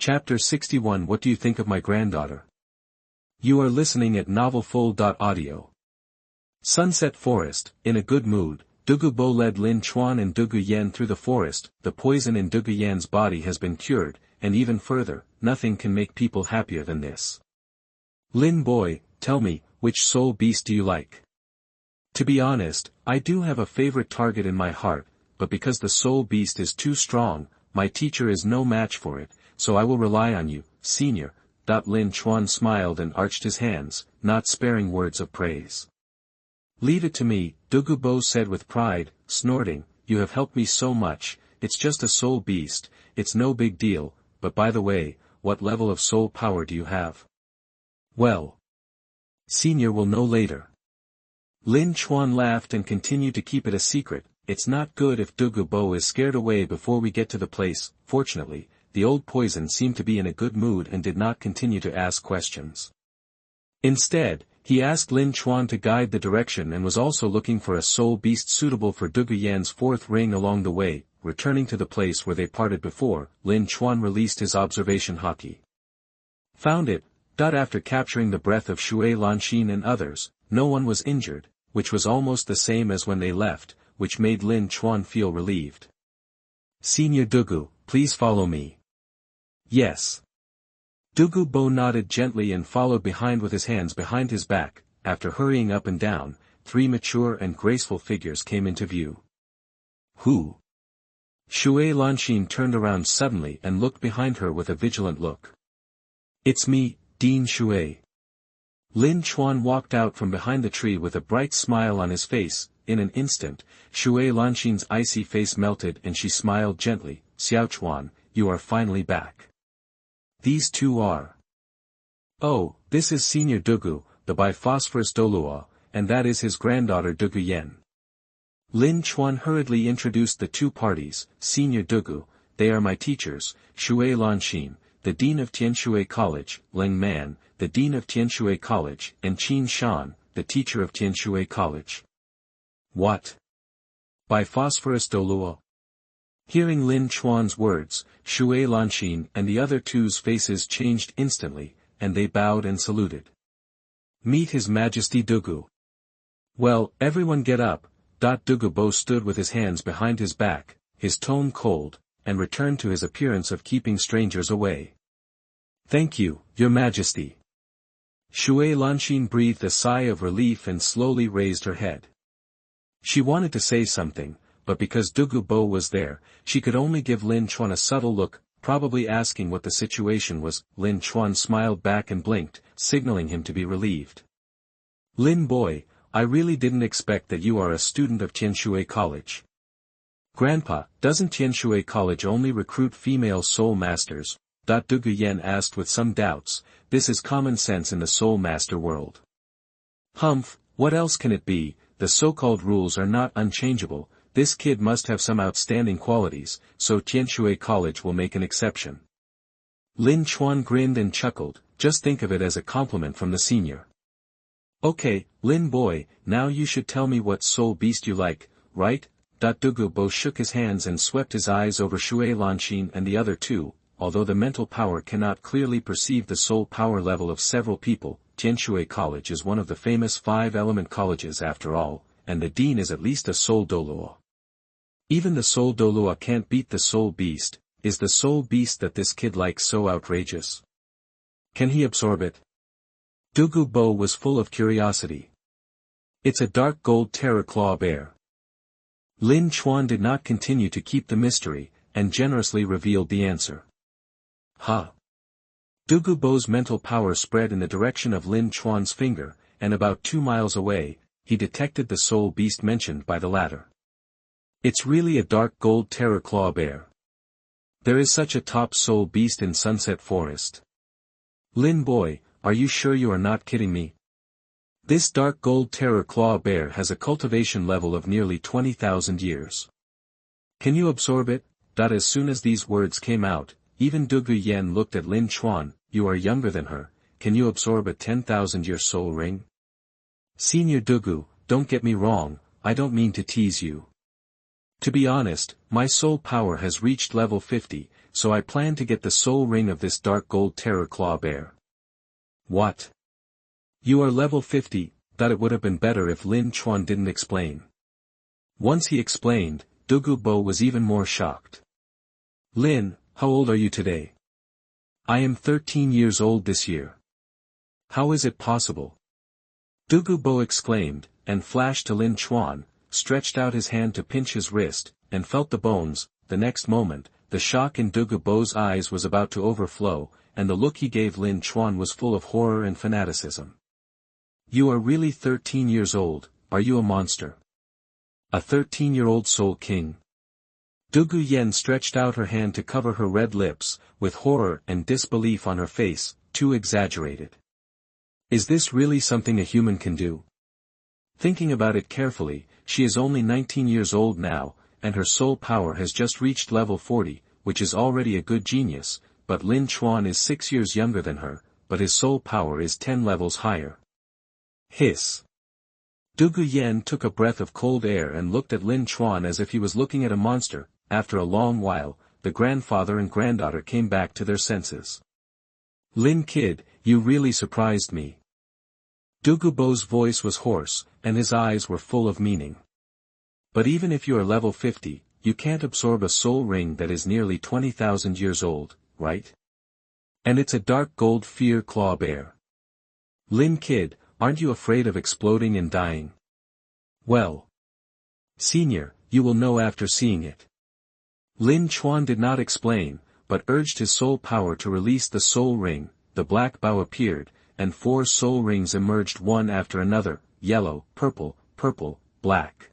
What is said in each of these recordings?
Chapter 61 What do you think of my granddaughter? You are listening at novelfull.audio. Sunset Forest, in a good mood, Douluo led Lin Chuan and Douluo through the forest. The poison in Douluo's body has been cured, and even further, nothing can make people happier than this. Lin boy, tell me, which soul beast do you like? To be honest, I do have a favorite target in my heart, but because the soul beast is too strong, my teacher is no match for it, so I will rely on you, senior. Lin Chuan smiled and arched his hands, not sparing words of praise. Leave it to me, Douluo said with pride, snorting, you have helped me so much. It's just a soul beast, it's no big deal, but by the way, what level of soul power do you have? Well, senior will know later. Lin Chuan laughed and continued to keep it a secret. It's not good if Douluo is scared away before we get to the place. Fortunately, the old poison seemed to be in a good mood and did not continue to ask questions. Instead, he asked Lin Chuan to guide the direction and was also looking for a soul beast suitable for Douluo's fourth ring along the way. Returning to the place where they parted before, Lin Chuan released his observation haki. Found it. After capturing the breath of Shui Lanxin and others, no one was injured, which was almost the same as when they left, which made Lin Chuan feel relieved. Senior Douluo, please follow me. Yes. Douluo nodded gently and followed behind with his hands behind his back. After hurrying up and down, three mature and graceful figures came into view. Who? Shui Lanxin turned around suddenly and looked behind her with a vigilant look. It's me, Dean Shui. Lin Chuan walked out from behind the tree with a bright smile on his face. In an instant, Shui Lanxin's icy face melted and she smiled gently. Xiao Chuan, you are finally back. These two are. Oh, this is Senior Douluo, the by Phosphorus Douluo, and that is his granddaughter Douluo. Lin Chuan hurriedly introduced the two parties. Senior Douluo, they are my teachers, Shui Lanxin, the dean of Tianshui College, Ling Man, the dean of Tianshui College, and Qin Shan, the teacher of Tianshui College. What? By Phosphorus Douluo? Hearing Lin Chuan's words, Shui Lanxin and the other two's faces changed instantly, and they bowed and saluted. Meet His Majesty Douluo. Well, everyone get up. Douluo stood with his hands behind his back, his tone cold, and returned to his appearance of keeping strangers away. Thank you, Your Majesty. Shui Lanxin breathed a sigh of relief and slowly raised her head. She wanted to say something, but because Douluo was there, she could only give Lin Chuan a subtle look, probably asking what the situation was. Lin Chuan smiled back and blinked, signaling him to be relieved. Lin boy, I really didn't expect that you are a student of Tianshui College. Grandpa, doesn't Tianshui College only recruit female soul masters? Douluo asked with some doubts. This is common sense in the soul master world. Humph, what else can it be? The so-called rules are not unchangeable. This kid must have some outstanding qualities, so Tianshui College will make an exception. Lin Chuan grinned and chuckled, just think of it as a compliment from the senior. Okay, Lin boy, now you should tell me what soul beast you like, right? Douluo shook his hands and swept his eyes over Shui Lanxin and the other two. Although the mental power cannot clearly perceive the soul power level of several people, Tianshui College is one of the famous 5-element colleges after all, and the dean is at least a soul Douluo. Even the soul Douluo can't beat the soul beast. Is the soul beast that this kid likes so outrageous? Can he absorb it? Douluo was full of curiosity. It's a dark gold terror claw bear. Lin Chuan did not continue to keep the mystery, and generously revealed the answer. Huh. Douluo's mental power spread in the direction of Lin Chuan's finger, and about 2 miles away, he detected the soul beast mentioned by the latter. It's really a dark gold terror claw bear. There is such a top soul beast in Sunset Forest. Lin boy, are you sure you are not kidding me? This dark gold terror claw bear has a cultivation level of nearly 20,000 years. Can you absorb it? As soon as these words came out, even Douluo looked at Lin Chuan. You are younger than her, can you absorb a 10,000-year soul ring? Senior Douluo, don't get me wrong, I don't mean to tease you. To be honest, my soul power has reached level 50, so I plan to get the soul ring of this dark gold terror claw bear. What? You are level 50, thought it would have been better if Lin Chuan didn't explain. Once he explained, Douluo was even more shocked. Lin, how old are you today? I am 13 years old this year. How is it possible? Douluo exclaimed, and flashed to Lin Chuan, stretched out his hand to pinch his wrist, and felt the bones. The next moment, the shock in Douluo's eyes was about to overflow, and the look he gave Lin Chuan was full of horror and fanaticism. You are really 13 years old, are you a monster? A 13-year-old soul king? Douluo stretched out her hand to cover her red lips, with horror and disbelief on her face, too exaggerated. Is this really something a human can do? Thinking about it carefully, she is only 19 years old now, and her soul power has just reached level 40, which is already a good genius, but Lin Chuan is 6 years younger than her, but his soul power is 10 levels higher. Hiss. Douluo took a breath of cold air and looked at Lin Chuan as if he was looking at a monster. After a long while, the grandfather and granddaughter came back to their senses. Lin kid, you really surprised me. Douluo's voice was hoarse, and his eyes were full of meaning. But even if you are level 50, you can't absorb a soul ring that is nearly 20,000 years old, right? And it's a dark gold fear claw bear. Lin kid, aren't you afraid of exploding and dying? Well. Senior, you will know after seeing it. Lin Chuan did not explain, but urged his soul power to release the soul ring. The black bow appeared, and 4 soul rings emerged one after another, yellow, purple, black.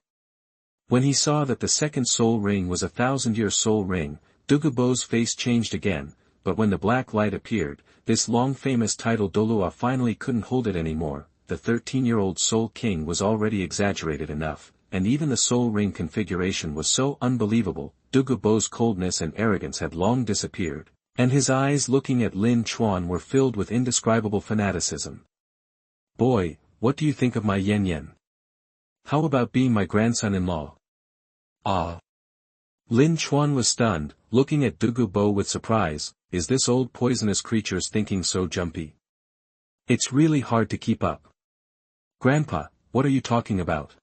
When he saw that the second soul ring was a 1,000-year soul ring, Douluo's face changed again, but when the black light appeared, this long-famous title Douluo finally couldn't hold it anymore. The 13-year-old soul king was already exaggerated enough, and even the soul ring configuration was so unbelievable. Douluo's coldness and arrogance had long disappeared, and his eyes looking at Lin Chuan were filled with indescribable fanaticism. Boy, what do you think of my Yen? How about being my grandson-in-law? Ah. Lin Chuan was stunned, looking at Douluo with surprise. Is this old poisonous creature's thinking so jumpy? It's really hard to keep up. Grandpa, what are you talking about?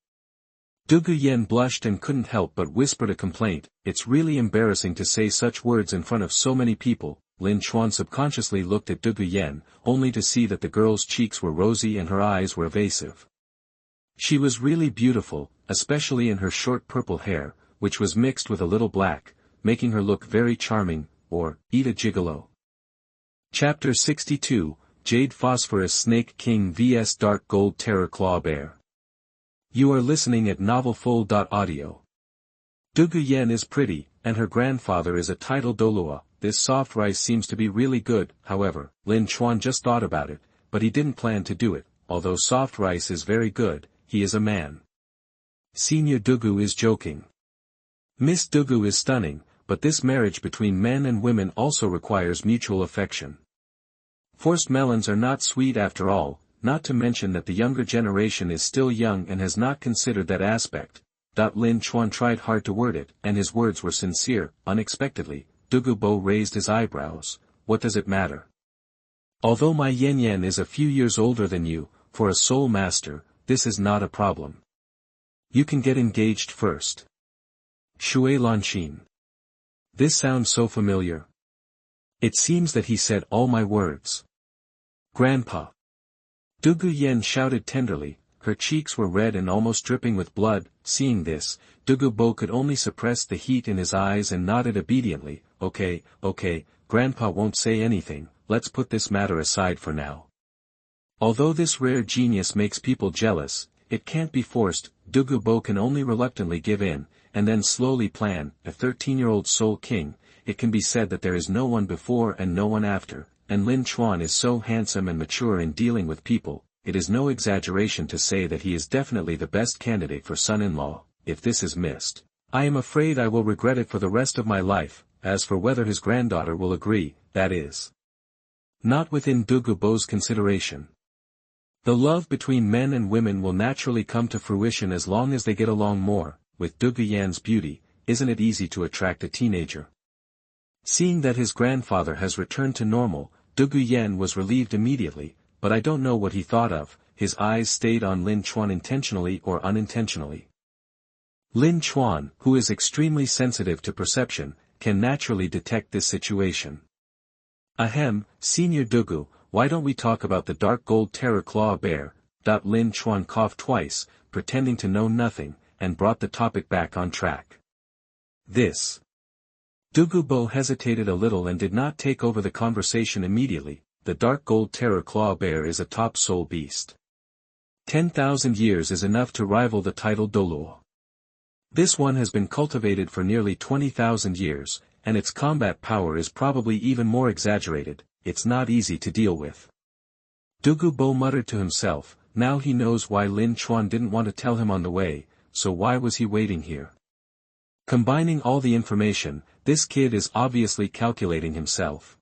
Douluo blushed and couldn't help but whispered a complaint. It's really embarrassing to say such words in front of so many people. Lin Chuan subconsciously looked at Douluo, only to see that the girl's cheeks were rosy and her eyes were evasive. She was really beautiful, especially in her short purple hair, which was mixed with a little black, making her look very charming, or, eat a gigolo. Chapter 62, Jade Phosphorus Snake King vs Dark Gold Terror Claw Bear. You are listening at NovelFull.audio. Douluo is pretty, and her grandfather is a title Douluo. This soft rice seems to be really good. However, Lin Chuan just thought about it, but he didn't plan to do it. Although soft rice is very good, he is a man. Senior Douluo is joking. Miss Douluo is stunning, but this marriage between men and women also requires mutual affection. Forced melons are not sweet after all, not to mention that the younger generation is still young and has not considered that aspect. Lin Chuan tried hard to word it, and his words were sincere. Unexpectedly, Douluo raised his eyebrows. What does it matter? Although my Yen is a few years older than you, for a soul master, this is not a problem. You can get engaged first. Shui Lanxin. This sounds so familiar. It seems that he said all my words. Grandpa. Douluo shouted tenderly. Her cheeks were red and almost dripping with blood. Seeing this, Douluo could only suppress the heat in his eyes and nodded obediently. Okay, Grandpa won't say anything, let's put this matter aside for now. Although this rare genius makes people jealous, it can't be forced. Douluo can only reluctantly give in, and then slowly plan. A 13-year-old soul king, it can be said that there is no one before and no one after, and Lin Chuan is so handsome and mature in dealing with people. It is no exaggeration to say that he is definitely the best candidate for son-in-law. If this is missed, I am afraid I will regret it for the rest of my life. As for whether his granddaughter will agree, that is not within Douluo's consideration. The love between men and women will naturally come to fruition as long as they get along more. With Douluo's beauty, isn't it easy to attract a teenager? Seeing that his grandfather has returned to normal, Dugu Yen was relieved immediately, but I don't know what he thought of. His eyes stayed on Lin Chuan intentionally or unintentionally. Lin Chuan, who is extremely sensitive to perception, can naturally detect this situation. Ahem, Senior Dugu, why don't we talk about the dark gold terror claw bear? Lin Chuan coughed twice, pretending to know nothing, and brought the topic back on track. This. Dugu Bo hesitated a little and did not take over the conversation immediately. The dark gold terror claw bear is a top soul beast. 10,000 years is enough to rival the title Douluo. This one has been cultivated for nearly 20,000 years, and its combat power is probably even more exaggerated. It's not easy to deal with. Dugu Bo muttered to himself, now he knows why Lin Chuan didn't want to tell him on the way, so why was he waiting here? Combining all the information, this kid is obviously calculating himself.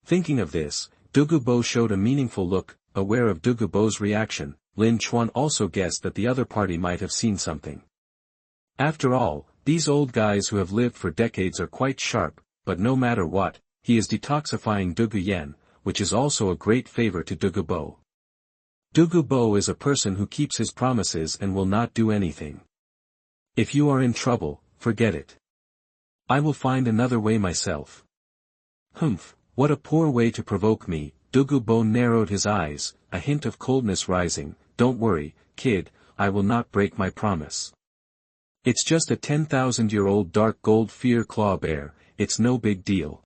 Thinking of this, Dugu Bo showed a meaningful look. Aware of Dugu Bo's reaction, Lin Chuan also guessed that the other party might have seen something. After all, these old guys who have lived for decades are quite sharp, but no matter what, he is detoxifying Dugu Yen, which is also a great favor to Dugu Bo. Dugu Bo is a person who keeps his promises and will not do anything. If you are in trouble, forget it. I will find another way myself. Humph, what a poor way to provoke me. Dugu Bo narrowed his eyes, a hint of coldness rising. Don't worry, kid, I will not break my promise. It's just a 10,000-year-old dark gold fear claw bear, it's no big deal.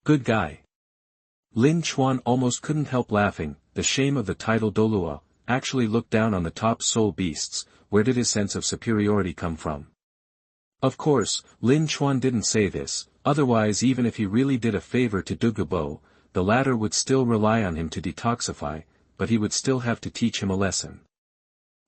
Good guy. Lin Chuan almost couldn't help laughing. The shame of the title Douluo, actually looked down on the top soul beasts. Where did his sense of superiority come from? Of course, Lin Chuan didn't say this, otherwise even if he really did a favor to Dugu Bo, the latter would still rely on him to detoxify, but he would still have to teach him a lesson.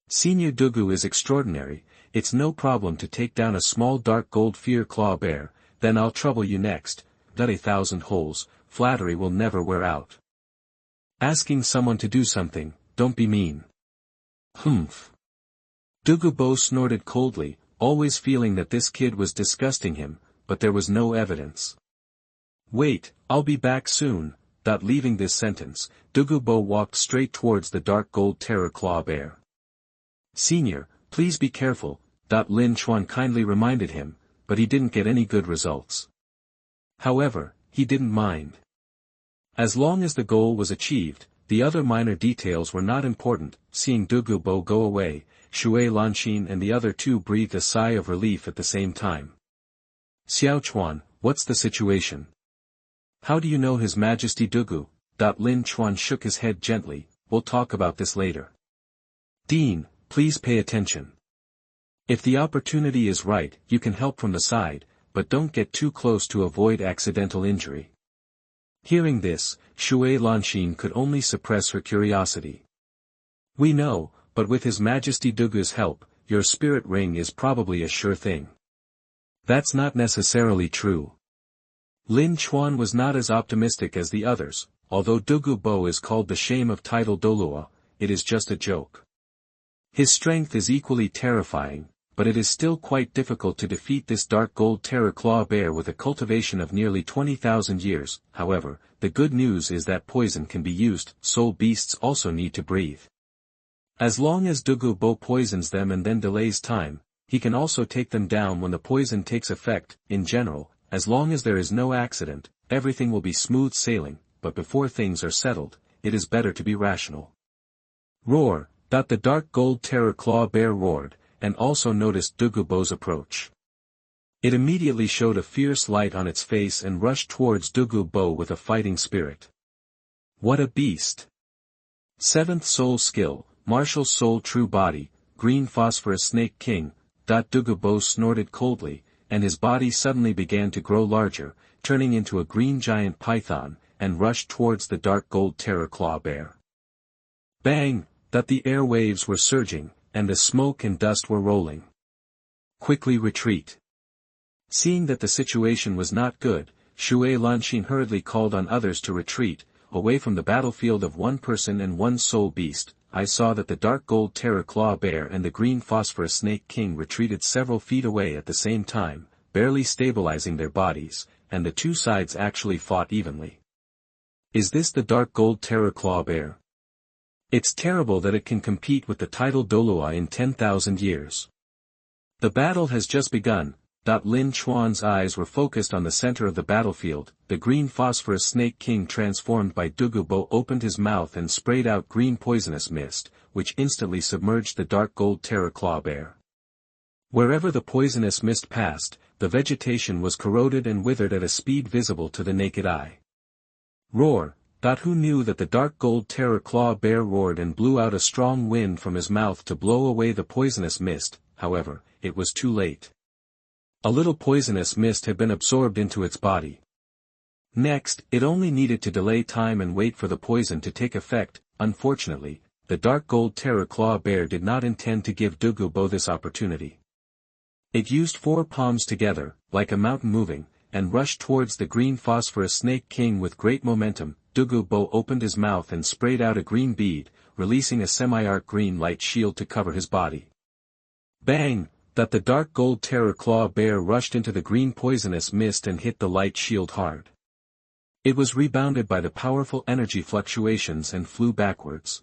Senior Dugu is extraordinary, it's no problem to take down a small dark gold fear claw bear, then I'll trouble you next. Got 1,000 holes, flattery will never wear out. Asking someone to do something, don't be mean. Humph. Dugu Bo snorted coldly, always feeling that this kid was disgusting him, but there was no evidence. Wait, I'll be back soon. Leaving this sentence, Dugu Bo walked straight towards the dark gold terror claw bear. Senior, please be careful. Lin Chuan kindly reminded him, but he didn't get any good results. However, he didn't mind. As long as the goal was achieved, the other minor details were not important. Seeing Dugu Bo go away, Shui Lanxin and the other two breathed a sigh of relief at the same time. Xiao Chuan, what's the situation? How do you know His Majesty Dugu? Lin Chuan shook his head gently, we'll talk about this later. Dean, please pay attention. If the opportunity is right, you can help from the side, but don't get too close to avoid accidental injury. Hearing this, Shui Lanxin could only suppress her curiosity. We know, but with His Majesty Dugu's help, your spirit ring is probably a sure thing. That's not necessarily true. Lin Chuan was not as optimistic as the others. Although Dugu Bo is called the shame of title Douluo, it is just a joke. His strength is equally terrifying, but it is still quite difficult to defeat this dark gold terror claw bear with a cultivation of nearly 20,000 years. However, the good news is that poison can be used. Soul beasts also need to breathe. As long as Dugu Bo poisons them and then delays time, he can also take them down when the poison takes effect. In general, as long as there is no accident, everything will be smooth sailing, but before things are settled, it is better to be rational. Roar! The dark gold terror claw bear roared, and also noticed Dugu Bo's approach. It immediately showed a fierce light on its face and rushed towards Dugu Bo with a fighting spirit. What a beast! 7th soul skill, martial soul true body, green phosphorus snake king. Dugu Bo snorted coldly, and his body suddenly began to grow larger, turning into a green giant python, and rushed towards the dark gold terror claw bear. Bang! The air waves were surging, and the smoke and dust were rolling. Quickly retreat. Seeing that the situation was not good, Shui Lanxin hurriedly called on others to retreat, away from the battlefield of one person and one soul beast. I saw that the dark gold terror claw bear and the green phosphorus snake king retreated several feet away at the same time, barely stabilizing their bodies, and the two sides actually fought evenly. Is this the dark gold terror claw bear? It's terrible that it can compete with the title Douluo in 10,000 years. The battle has just begun. Lin Chuan's eyes were focused on the center of the battlefield. The green phosphorus snake king transformed by Douluo opened his mouth and sprayed out green poisonous mist, which instantly submerged the dark gold terror claw bear. Wherever the poisonous mist passed, the vegetation was corroded and withered at a speed visible to the naked eye. Roar! Who knew that the dark gold terror claw bear roared and blew out a strong wind from his mouth to blow away the poisonous mist. However, it was too late. A little poisonous mist had been absorbed into its body. Next, it only needed to delay time and wait for the poison to take effect. Unfortunately, the dark gold terror claw bear did not intend to give Douluo this opportunity. It used four palms together, like a mountain moving, and rushed towards the green phosphorus snake king with great momentum. Douluo opened his mouth and sprayed out a green bead, releasing a semi-arc green light shield to cover his body. Bang! The dark gold terror claw bear rushed into the green poisonous mist and hit the light shield hard. It was rebounded by the powerful energy fluctuations and flew backwards.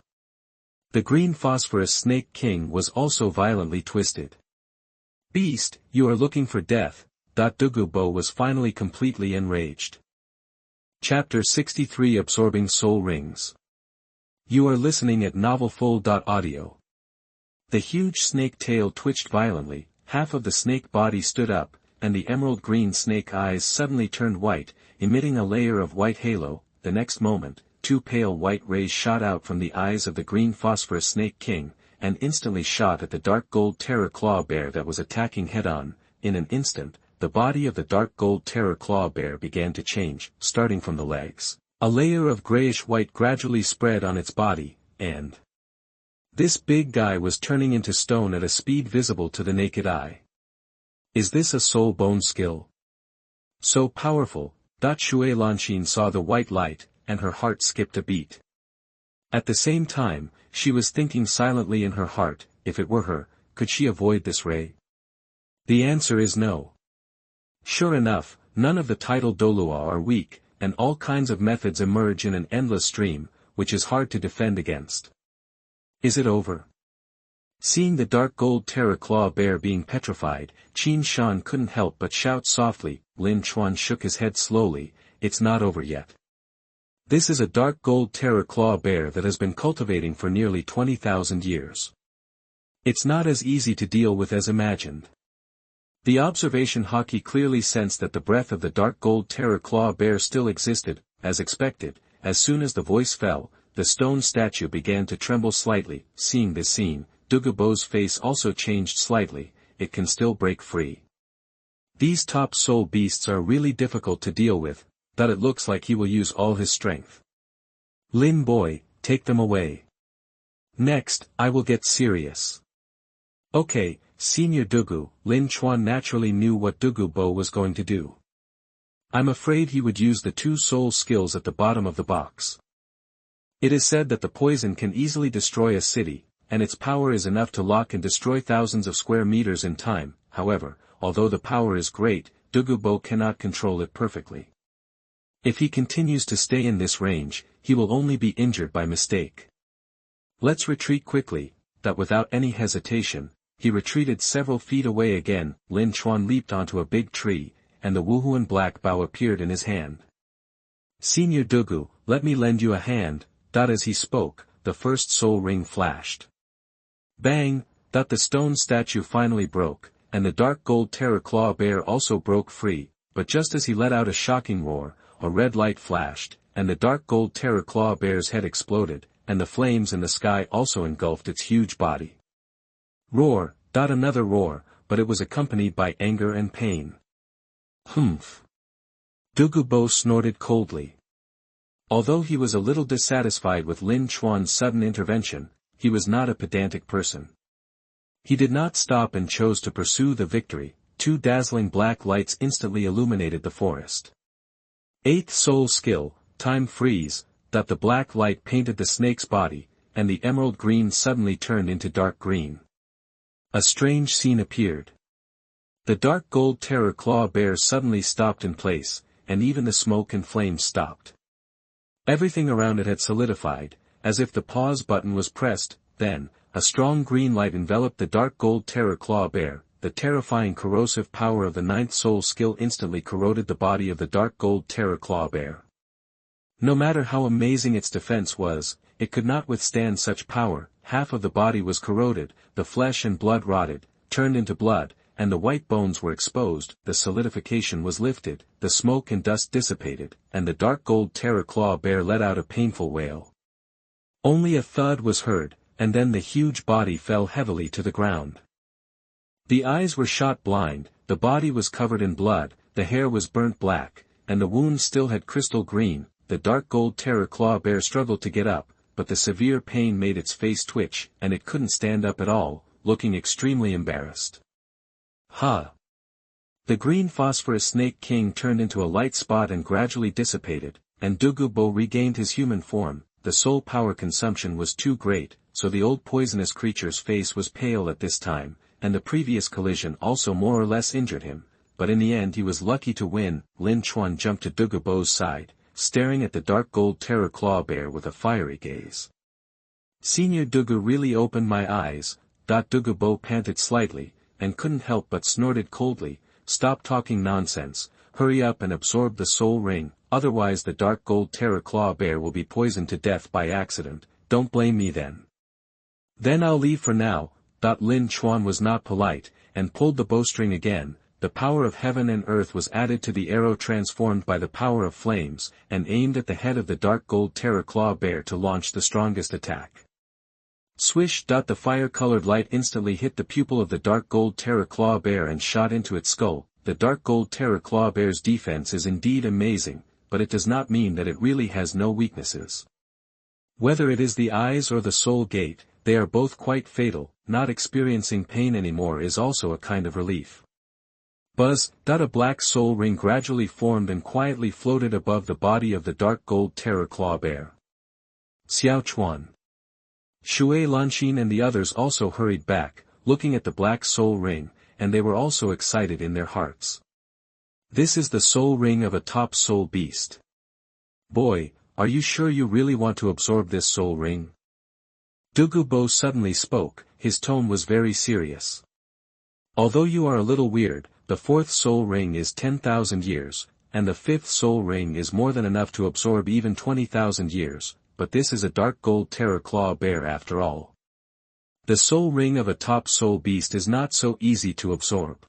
The green phosphorus snake king was also violently twisted. Beast, you are looking for death. Douluo was finally completely enraged. Chapter 63 Absorbing Soul Rings. You are listening at novelfull.audio. The huge snake tail twitched violently, half of the snake body stood up, and the emerald green snake eyes suddenly turned white, emitting a layer of white halo. The next moment, two pale white rays shot out from the eyes of the green phosphorus snake king, and instantly shot at the dark gold terror claw bear that was attacking head-on. In an instant, the body of the dark gold terror claw bear began to change, starting from the legs. A layer of grayish-white gradually spread on its body, and this big guy was turning into stone at a speed visible to the naked eye. Is this a soul bone skill? So powerful. Shui Lanxin saw the white light, and her heart skipped a beat. At the same time, she was thinking silently in her heart, if it were her, could she avoid this ray? The answer is no. Sure enough, none of the title Douluo are weak, and all kinds of methods emerge in an endless stream, which is hard to defend against. Is it over? Seeing the dark gold terror claw bear being petrified, Qin Shan couldn't help but shout softly. Lin Chuan shook his head slowly. It's not over yet. This is a dark gold terror claw bear that has been cultivating for nearly 20,000 years. It's not as easy to deal with as imagined. The observation hockey clearly sensed that the breath of the dark gold terror claw bear still existed. As expected, as soon as the voice fell, the stone statue began to tremble slightly. Seeing this scene, Douluo's face also changed slightly. It can still break free. These top soul beasts are really difficult to deal with. It looks like he will use all his strength. Lin boy, take them away. Next, I will get serious. Okay, Senior Douluo. Lin Chuan naturally knew what Douluo was going to do. I'm afraid he would use the two soul skills at the bottom of the box. It is said that the poison can easily destroy a city, and its power is enough to lock and destroy thousands of square meters in time. However, although the power is great, Douluo cannot control it perfectly. If he continues to stay in this range, he will only be injured by mistake. Let's retreat quickly. Without any hesitation, he retreated several feet away again. Lin Chuan leaped onto a big tree, and the Wuhuan black bow appeared in his hand. Senior Douluo, let me lend you a hand. As he spoke, the first soul ring flashed. Bang! The stone statue finally broke, and the dark gold terror claw bear also broke free, but just as he let out a shocking roar, a red light flashed, and the dark gold terror claw bear's head exploded, and the flames in the sky also engulfed its huge body. Roar! Another roar, but it was accompanied by anger and pain. Humph! Douluo snorted coldly. Although he was a little dissatisfied with Lin Chuan's sudden intervention, he was not a pedantic person. He did not stop and chose to pursue the victory. Two dazzling black lights instantly illuminated the forest. 8th soul skill, time freeze. The black light painted the snake's body, and the emerald green suddenly turned into dark green. A strange scene appeared. The dark gold terror claw bear suddenly stopped in place, and even the smoke and flames stopped. Everything around it had solidified, as if the pause button was pressed. Then, a strong green light enveloped the dark gold terror claw bear. The terrifying corrosive power of the ninth soul skill instantly corroded the body of the dark gold terror claw bear. No matter how amazing its defense was, it could not withstand such power. Half of the body was corroded, the flesh and blood rotted, turned into blood, and the white bones were exposed. The solidification was lifted, the smoke and dust dissipated, and the dark gold terror claw bear let out a painful wail. Only a thud was heard, and then the huge body fell heavily to the ground. The eyes were shot blind, the body was covered in blood, the hair was burnt black, and the wound still had crystal green. The dark gold terror claw bear struggled to get up, but the severe pain made its face twitch, and it couldn't stand up at all, looking extremely embarrassed. Ha! The green phosphorus snake king turned into a light spot and gradually dissipated, and Douluo regained his human form. The soul power consumption was too great, so the old poisonous creature's face was pale at this time, and the previous collision also more or less injured him, but in the end he was lucky to win. Lin Chuan jumped to Douluo's side, staring at the dark gold terror claw bear with a fiery gaze. Senior Douluo really opened my eyes. Douluo panted slightly, and couldn't help but snorted coldly. Stop talking nonsense, hurry up and absorb the soul ring, otherwise the dark gold terror claw bear will be poisoned to death by accident. Don't blame me then. Then I'll leave for now. Lin Chuan was not polite, and pulled the bowstring again. The power of heaven and earth was added to the arrow transformed by the power of flames, and aimed at the head of the dark gold terror claw bear to launch the strongest attack. Swish! The fire-colored light instantly hit the pupil of the dark gold terror claw bear and shot into its skull. The dark gold terror claw bear's defense is indeed amazing, but it does not mean that it really has no weaknesses. Whether it is the eyes or the soul gate, they are both quite fatal. Not experiencing pain anymore is also a kind of relief. Buzz! A black soul ring gradually formed and quietly floated above the body of the dark gold terror claw bear. Xiao Chuan, Shui Lanxin and the others also hurried back, looking at the black soul ring, and they were also excited in their hearts. This is the soul ring of a top soul beast. Boy, are you sure you really want to absorb this soul ring? Douluo suddenly spoke, his tone was very serious. Although you are a little weird, the fourth soul ring is 10,000 years, and the fifth soul ring is more than enough to absorb even 20,000 years, but this is a dark gold terror claw bear after all. The soul ring of a top soul beast is not so easy to absorb.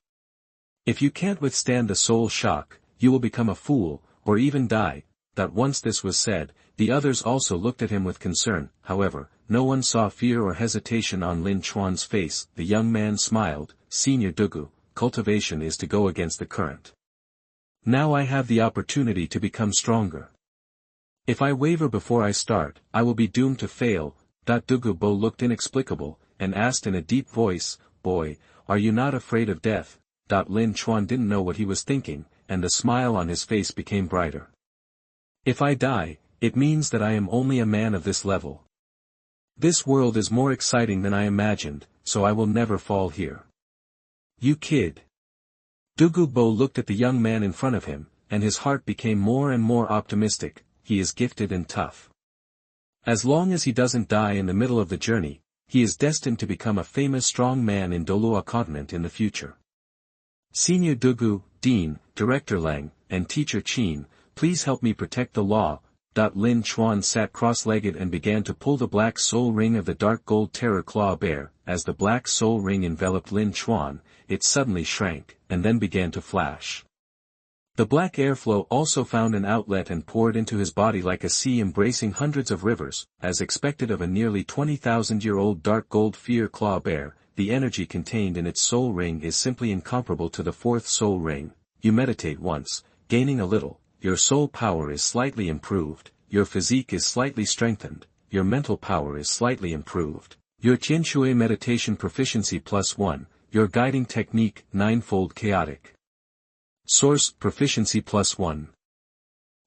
If you can't withstand the soul shock, you will become a fool, or even die. Once this was said, the others also looked at him with concern. However, no one saw fear or hesitation on Lin Chuan's face. The young man smiled. Senior Douluo, cultivation is to go against the current. Now I have the opportunity to become stronger. If I waver before I start, I will be doomed to fail. Douluo looked inexplicable, and asked in a deep voice, Boy, are you not afraid of death? Lin Chuan didn't know what he was thinking, and the smile on his face became brighter. If I die, it means that I am only a man of this level. This world is more exciting than I imagined, so I will never fall here. You kid. Douluo looked at the young man in front of him, and his heart became more and more optimistic. He is gifted and tough. As long as he doesn't die in the middle of the journey, he is destined to become a famous strong man in Douluo Continent in the future. Senior Douluo, Dean, Director Lang, and Teacher Qin, please help me protect the law. Lin Chuan sat cross-legged and began to pull the black soul ring of the dark gold terror claw bear. As the black soul ring enveloped Lin Chuan, it suddenly shrank, and then began to flash. The black airflow also found an outlet and poured into his body like a sea embracing hundreds of rivers. As expected of a nearly 20,000-year-old dark gold fear claw bear, the energy contained in its soul ring is simply incomparable to the fourth soul ring. You meditate once, gaining a little, your soul power is slightly improved, your physique is slightly strengthened, your mental power is slightly improved, your Qianshui meditation proficiency +1, your guiding technique 9-fold chaotic. Source proficiency +1.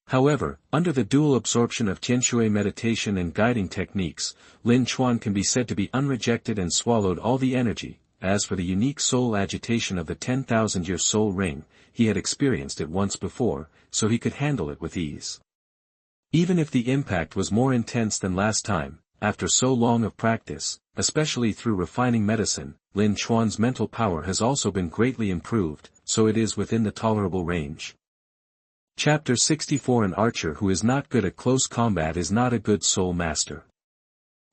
However, under the dual absorption of Tianshui meditation and guiding techniques, Lin Chuan can be said to be unrejected and swallowed all the energy. As for the unique soul agitation of the 10,000-year soul ring, he had experienced it once before, so he could handle it with ease. Even if the impact was more intense than last time, after so long of practice, especially through refining medicine, Lin Chuan's mental power has also been greatly improved, so it is within the tolerable range. Chapter 64. An archer who is not good at close combat is not a good soul master.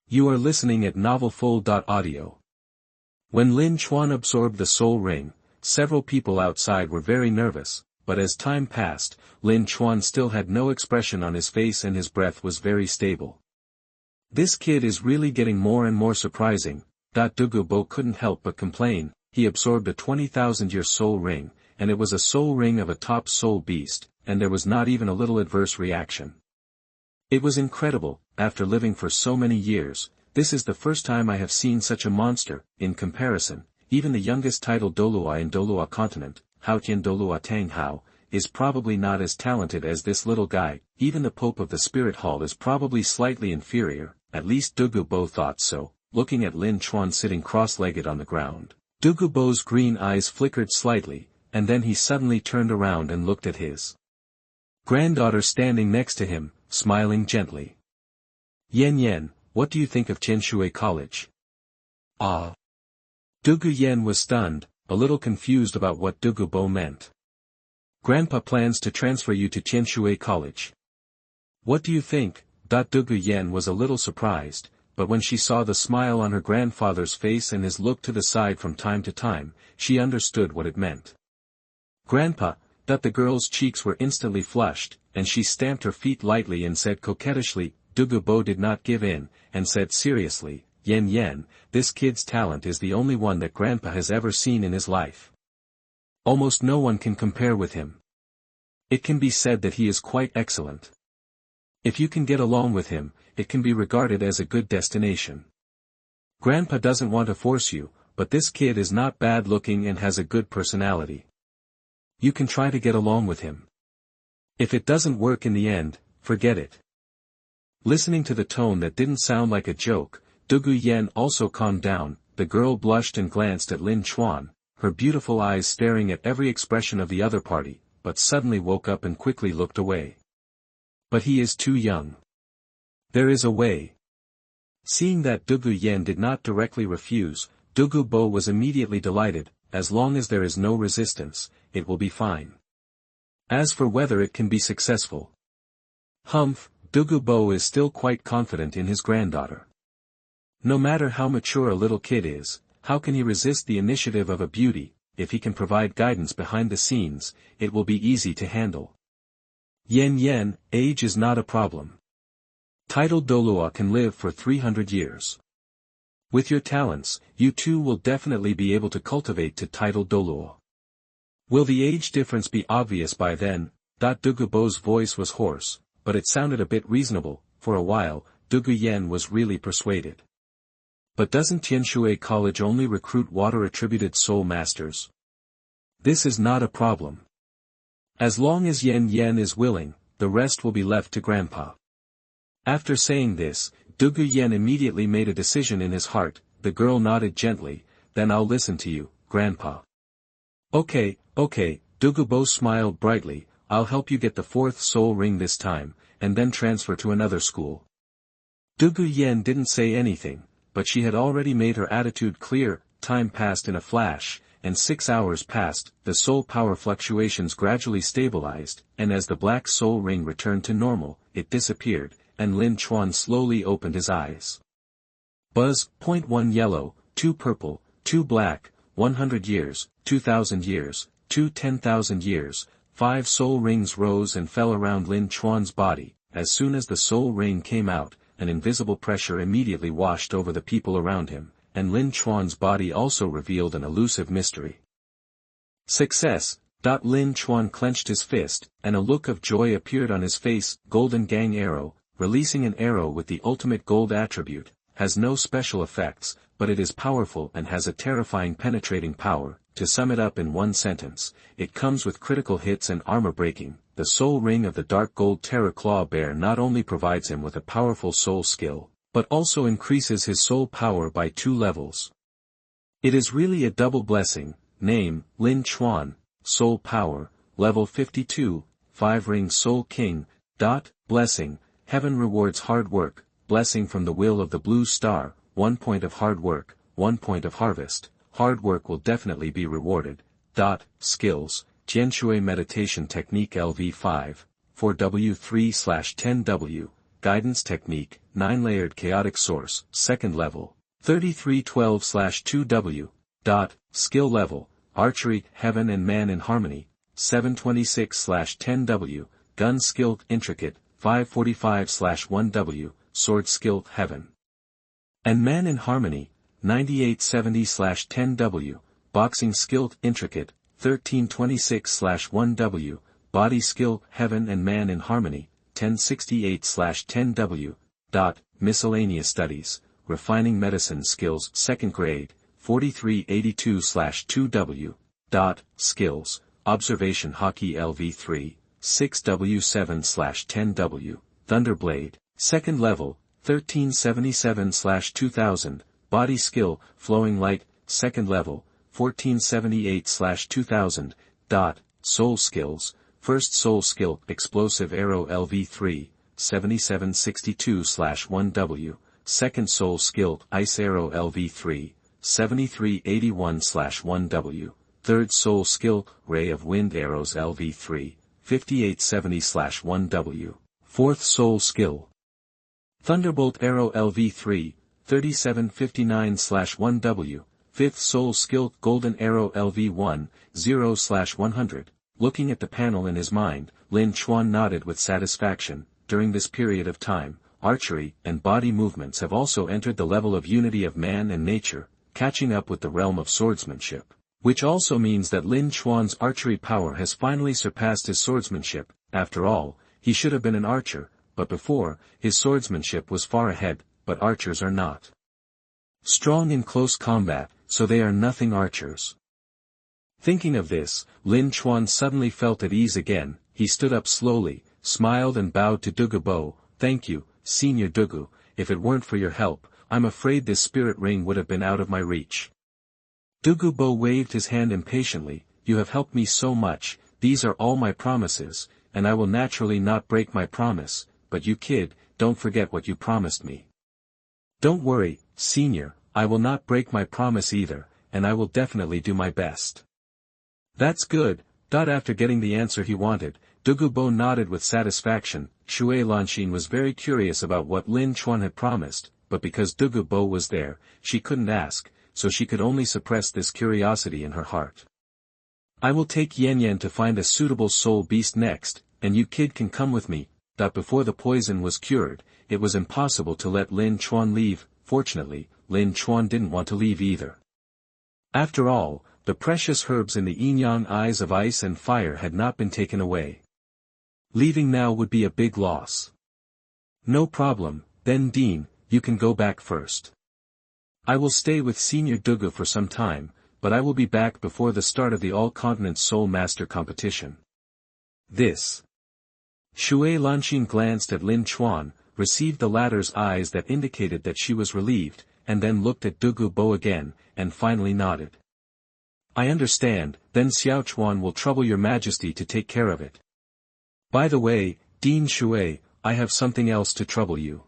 You are listening at NovelFull.audio. When Lin Chuan absorbed the soul ring, several people outside were very nervous, but as time passed, Lin Chuan still had no expression on his face and his breath was very stable. This kid is really getting more and more surprising. Douluo couldn't help but complain. He absorbed a 20,000-year soul ring, and it was a soul ring of a top soul beast, and there was not even a little adverse reaction. It was incredible. After living for so many years, this is the first time I have seen such a monster. In comparison, even the youngest titled Douluo in Douluo Continent, Haotian Douluo Tang Hao, is probably not as talented as this little guy. Even the Pope of the Spirit Hall is probably slightly inferior, at least Douluo thought so, looking at Lin Chuan sitting cross-legged on the ground. Douluo's green eyes flickered slightly, and then he suddenly turned around and looked at his granddaughter standing next to him, smiling gently. Yen, what do you think of Tianshui College? Ah. Douluo was stunned, a little confused about what Douluo meant. Grandpa plans to transfer you to Tianshui College. What do you think? Douluo was a little surprised, but when she saw the smile on her grandfather's face and his look to the side from time to time, she understood what it meant. Grandpa, the girl's cheeks were instantly flushed, and she stamped her feet lightly and said coquettishly. Douluo did not give in, and said seriously, Yen, this kid's talent is the only one that Grandpa has ever seen in his life. Almost no one can compare with him. It can be said that he is quite excellent. If you can get along with him, it can be regarded as a good destination. Grandpa doesn't want to force you, but this kid is not bad looking and has a good personality. You can try to get along with him. If it doesn't work in the end, forget it. Listening to the tone that didn't sound like a joke, Douluo also calmed down. The girl blushed and glanced at Lin Chuan, her beautiful eyes staring at every expression of the other party, but suddenly woke up and quickly looked away. But he is too young. There is a way. Seeing that Douluo did not directly refuse, Douluo was immediately delighted. As long as there is no resistance, it will be fine. As for whether it can be successful. Douluo is still quite confident in his granddaughter. No matter how mature a little kid is, how can he resist the initiative of a beauty? If he can provide guidance behind the scenes, it will be easy to handle. Yen, age is not a problem. Titled Douluo can live for 300 years. With your talents, you too will definitely be able to cultivate to titled Douluo. Will the age difference be obvious by then? Douluo's voice was hoarse, but it sounded a bit reasonable. For a while, Douluo was really persuaded. But doesn't Tianshui College only recruit water-attributed soul masters? This is not a problem. As long as Yen is willing, the rest will be left to Grandpa. After saying this, Douluo immediately made a decision in his heart. The girl nodded gently. Then I'll listen to you, Grandpa. Okay, Douluo smiled brightly. I'll help you get the 4th soul ring this time, and then transfer to another school. Douluo didn't say anything, but she had already made her attitude clear. Time passed in a flash, and 6 hours passed. The soul power fluctuations gradually stabilized, and as the black soul ring returned to normal, it disappeared, and Lin Chuan slowly opened his eyes. Buzz, 1 yellow, 2 purple, 2 black, 100 years, 2,000 years, 10,000 years, 5 soul rings rose and fell around Lin Chuan's body. As soon as the soul ring came out, an invisible pressure immediately washed over the people around him, and Lin Chuan's body also revealed an elusive mystery. Success! Lin Chuan clenched his fist, and a look of joy appeared on his face. Golden Gang Arrow, releasing an arrow with the ultimate gold attribute, has no special effects, but it is powerful and has a terrifying penetrating power. To sum it up in one sentence, it comes with critical hits and armor breaking. The soul ring of the dark gold Terror Claw Bear not only provides him with a powerful soul skill, but also increases his soul power by 2 levels. It is really a double blessing. Name, Lin Chuan, soul power, level 52, 5-ring soul king. Blessing, heaven rewards hard work, blessing from the will of the blue star, 1 point of hard work, 1 point of harvest. Hard work will definitely be rewarded. Skills, Jianshui meditation technique LV5, 4W3/10W, guidance technique, 9-layered chaotic source, 2nd level, 3312/2W. Skill level, archery, heaven and man in harmony, 726/10W, gun skill, intricate, 545/1W, sword skill, heaven and man in harmony, 9870/10W, boxing skill, intricate, 1326/1W, body skill, heaven and man in harmony, 1068/10W. Miscellaneous studies, refining medicine skills, 2nd grade, 4382/2W. Skills, observation hockey LV3, 6W7/10W, Thunderblade, 2nd level, 1377/2000, body skill, flowing light, 2nd level, 1478/2000. Soul skills, 1st soul skill, explosive arrow LV3, 7762/1W, 2nd soul skill, ice arrow LV3, 7381/1W, 3rd soul skill, ray of wind arrows LV3, 5870/1W, 4th soul skill, thunderbolt arrow LV3, 3759/1W, 5th soul skill, golden arrow LV1, 0/100. Looking at the panel in his mind, Lin Chuan nodded with satisfaction. During this period of time, archery and body movements have also entered the level of unity of man and nature, catching up with the realm of swordsmanship, which also means that Lin Chuan's archery power has finally surpassed his swordsmanship. After all, he should have been an archer, but before, his swordsmanship was far ahead, but archers are not strong in close combat, so they are nothing archers. Thinking of this, Lin Chuan suddenly felt at ease again. He stood up slowly, smiled and bowed to Douluo. "Thank you, Senior Douluo, if it weren't for your help, I'm afraid this spirit ring would have been out of my reach." Douluo waved his hand impatiently. "You have helped me so much, these are all my promises, and I will naturally not break my promise, but you kid, don't forget what you promised me." "Don't worry, Senior, I will not break my promise either, and I will definitely do my best." "That's good." After getting the answer he wanted, Douluo nodded with satisfaction. Shui Lanxin was very curious about what Lin Chuan had promised, but because Douluo was there, she couldn't ask, so she could only suppress this curiosity in her heart. "I will take Yan Yan to find a suitable soul beast next, and you kid can come with me." Before the poison was cured, it was impossible to let Lin Chuan leave. Fortunately, Lin Chuan didn't want to leave either. After all, the precious herbs in the yin-yang eyes of ice and fire had not been taken away. Leaving now would be a big loss. "No problem, then Dean, you can go back first. I will stay with Senior Douluo for some time, but I will be back before the start of the All-Continent Soul Master competition." This. Shui Lanxin glanced at Lin Chuan, received the latter's eyes that indicated that she was relieved, and then looked at Douluo again, and finally nodded. "I understand, then Xiao Chuan will trouble your majesty to take care of it. By the way, Dean Shui, I have something else to trouble you."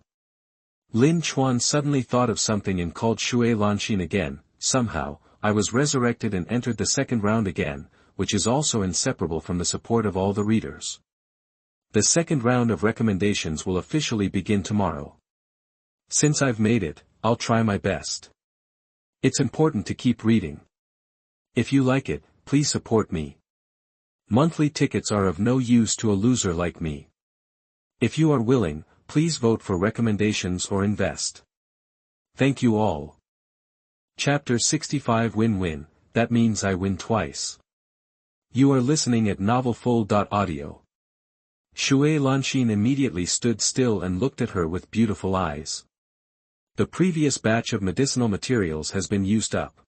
Lin Chuan suddenly thought of something and called Shui Lanxin again. "Somehow, I was resurrected and entered the 2nd round again, which is also inseparable from the support of all the readers. The 2nd round of recommendations will officially begin tomorrow. Since I've made it, I'll try my best. It's important to keep reading. If you like it, please support me. Monthly tickets are of no use to a loser like me. If you are willing, please vote for recommendations or invest. Thank you all." Chapter 65 Win-Win, that means I win twice. You are listening at novelfull.audio. Shui Lanxin immediately stood still and looked at her with beautiful eyes. The previous batch of medicinal materials has been used up.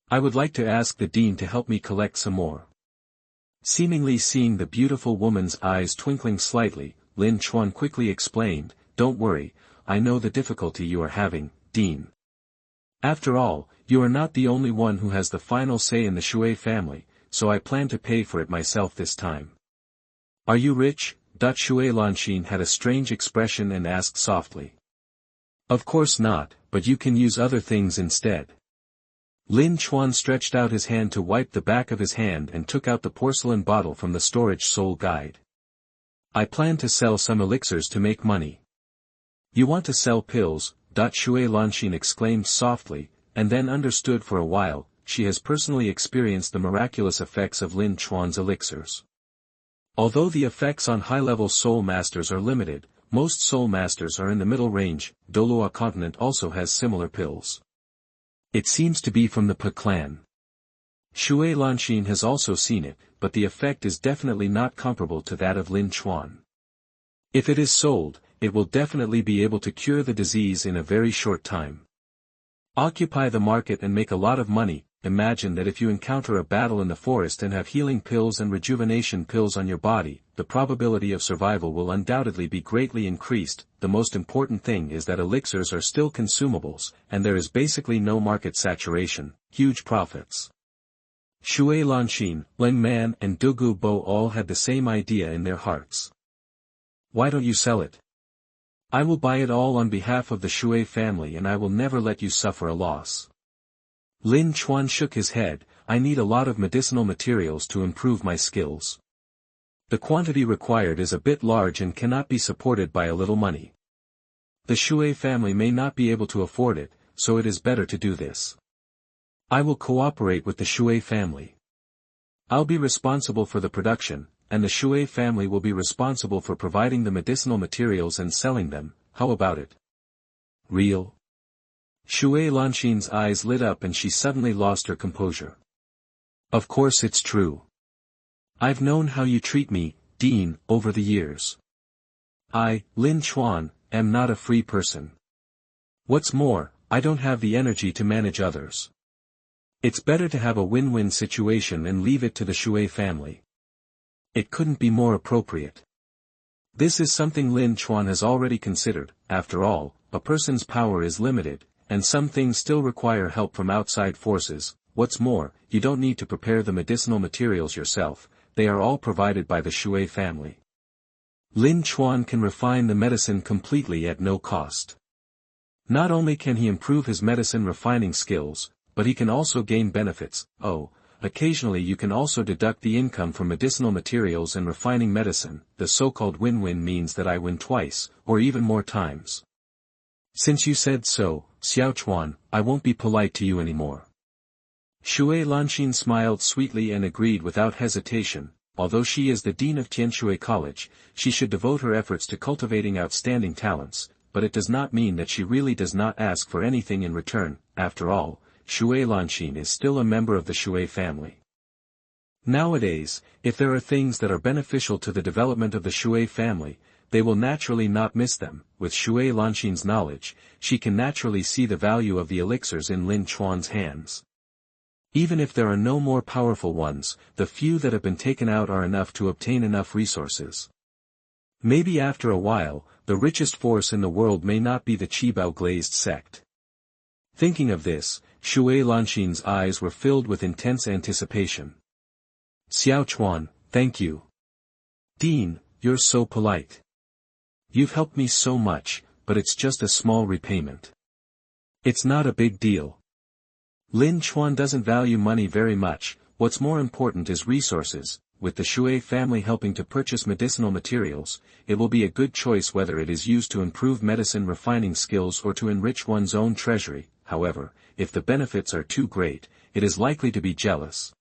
I would like to ask the dean to help me collect some more. Seemingly seeing the beautiful woman's eyes twinkling slightly, Lin Chuan quickly explained, "Don't worry, I know the difficulty you are having, Dean. After all, you are not the only one who has the final say in the Shui family, so I plan to pay for it myself this time." "Are you rich?" Shui Lanxin had a strange expression and asked softly. "Of course not, but you can use other things instead." Lin Chuan stretched out his hand to wipe the back of his hand and took out the porcelain bottle from the storage soul guide. "I plan to sell some elixirs to make money." "You want to sell pills?" Shui Lanxin exclaimed softly, and then understood for a while. She has personally experienced the miraculous effects of Lin Chuan's elixirs. Although the effects on high-level soul masters are limited, most soul masters are in the middle range. Douluo Continent also has similar pills. It seems to be from the Pa clan. Shui Lanxin has also seen it, but the effect is definitely not comparable to that of Lin Chuan. If it is sold, it will definitely be able to cure the disease in a very short time. Occupy the market and make a lot of money. Imagine that if you encounter a battle in the forest and have healing pills and rejuvenation pills on your body, the probability of survival will undoubtedly be greatly increased. The most important thing is that elixirs are still consumables, and there is basically no market saturation. Huge profits. Shui Lanxin, Lin Man and Dugu Bo all had the same idea in their hearts. "Why don't you sell it? I will buy it all on behalf of the Shui family and I will never let you suffer a loss." Lin Chuan shook his head. "I need a lot of medicinal materials to improve my skills. The quantity required is a bit large and cannot be supported by a little money. The Shui family may not be able to afford it, so it is better to do this. I will cooperate with the Shui family. I'll be responsible for the production, and the Shui family will be responsible for providing the medicinal materials and selling them. How about it?" "Real?" Shui Lanxin's eyes lit up and she suddenly lost her composure. "Of course it's true. I've known how you treat me, Dean, over the years. I, Lin Chuan, am not a free person. What's more, I don't have the energy to manage others. It's better to have a win-win situation and leave it to the Shui family. It couldn't be more appropriate." This is something Lin Chuan has already considered. After all, a person's power is limited, and some things still require help from outside forces. What's more, you don't need to prepare the medicinal materials yourself, they are all provided by the Shui family. Lin Chuan can refine the medicine completely at no cost. Not only can he improve his medicine refining skills, but he can also gain benefits. Occasionally you can also deduct the income from medicinal materials and refining medicine. The so-called win-win means that I win twice, or even more times. Since you said so, Xiao Chuan, I won't be polite to you anymore. Shui Lanxin smiled sweetly and agreed without hesitation. Although she is the dean of Tianshui College, she should devote her efforts to cultivating outstanding talents, but it does not mean that she really does not ask for anything in return. After all, Shui Lanxin is still a member of the Shui family. Nowadays, if there are things that are beneficial to the development of the Shui family, they will naturally not miss them. With Shui Lanxin's knowledge, she can naturally see the value of the elixirs in Lin Chuan's hands. Even if there are no more powerful ones, the few that have been taken out are enough to obtain enough resources. Maybe after a while, the richest force in the world may not be the Qibao glazed sect. Thinking of this, Shui Lanxin's eyes were filled with intense anticipation. "Xiao Chuan, thank you. Dean, you're so polite. You've helped me so much, but it's just a small repayment. It's not a big deal. Lin Chuan doesn't value money very much. What's more important is resources. With the Shui family helping to purchase medicinal materials, it will be a good choice whether it is used to improve medicine refining skills or to enrich one's own treasury. However, if the benefits are too great, it is likely to be jealous.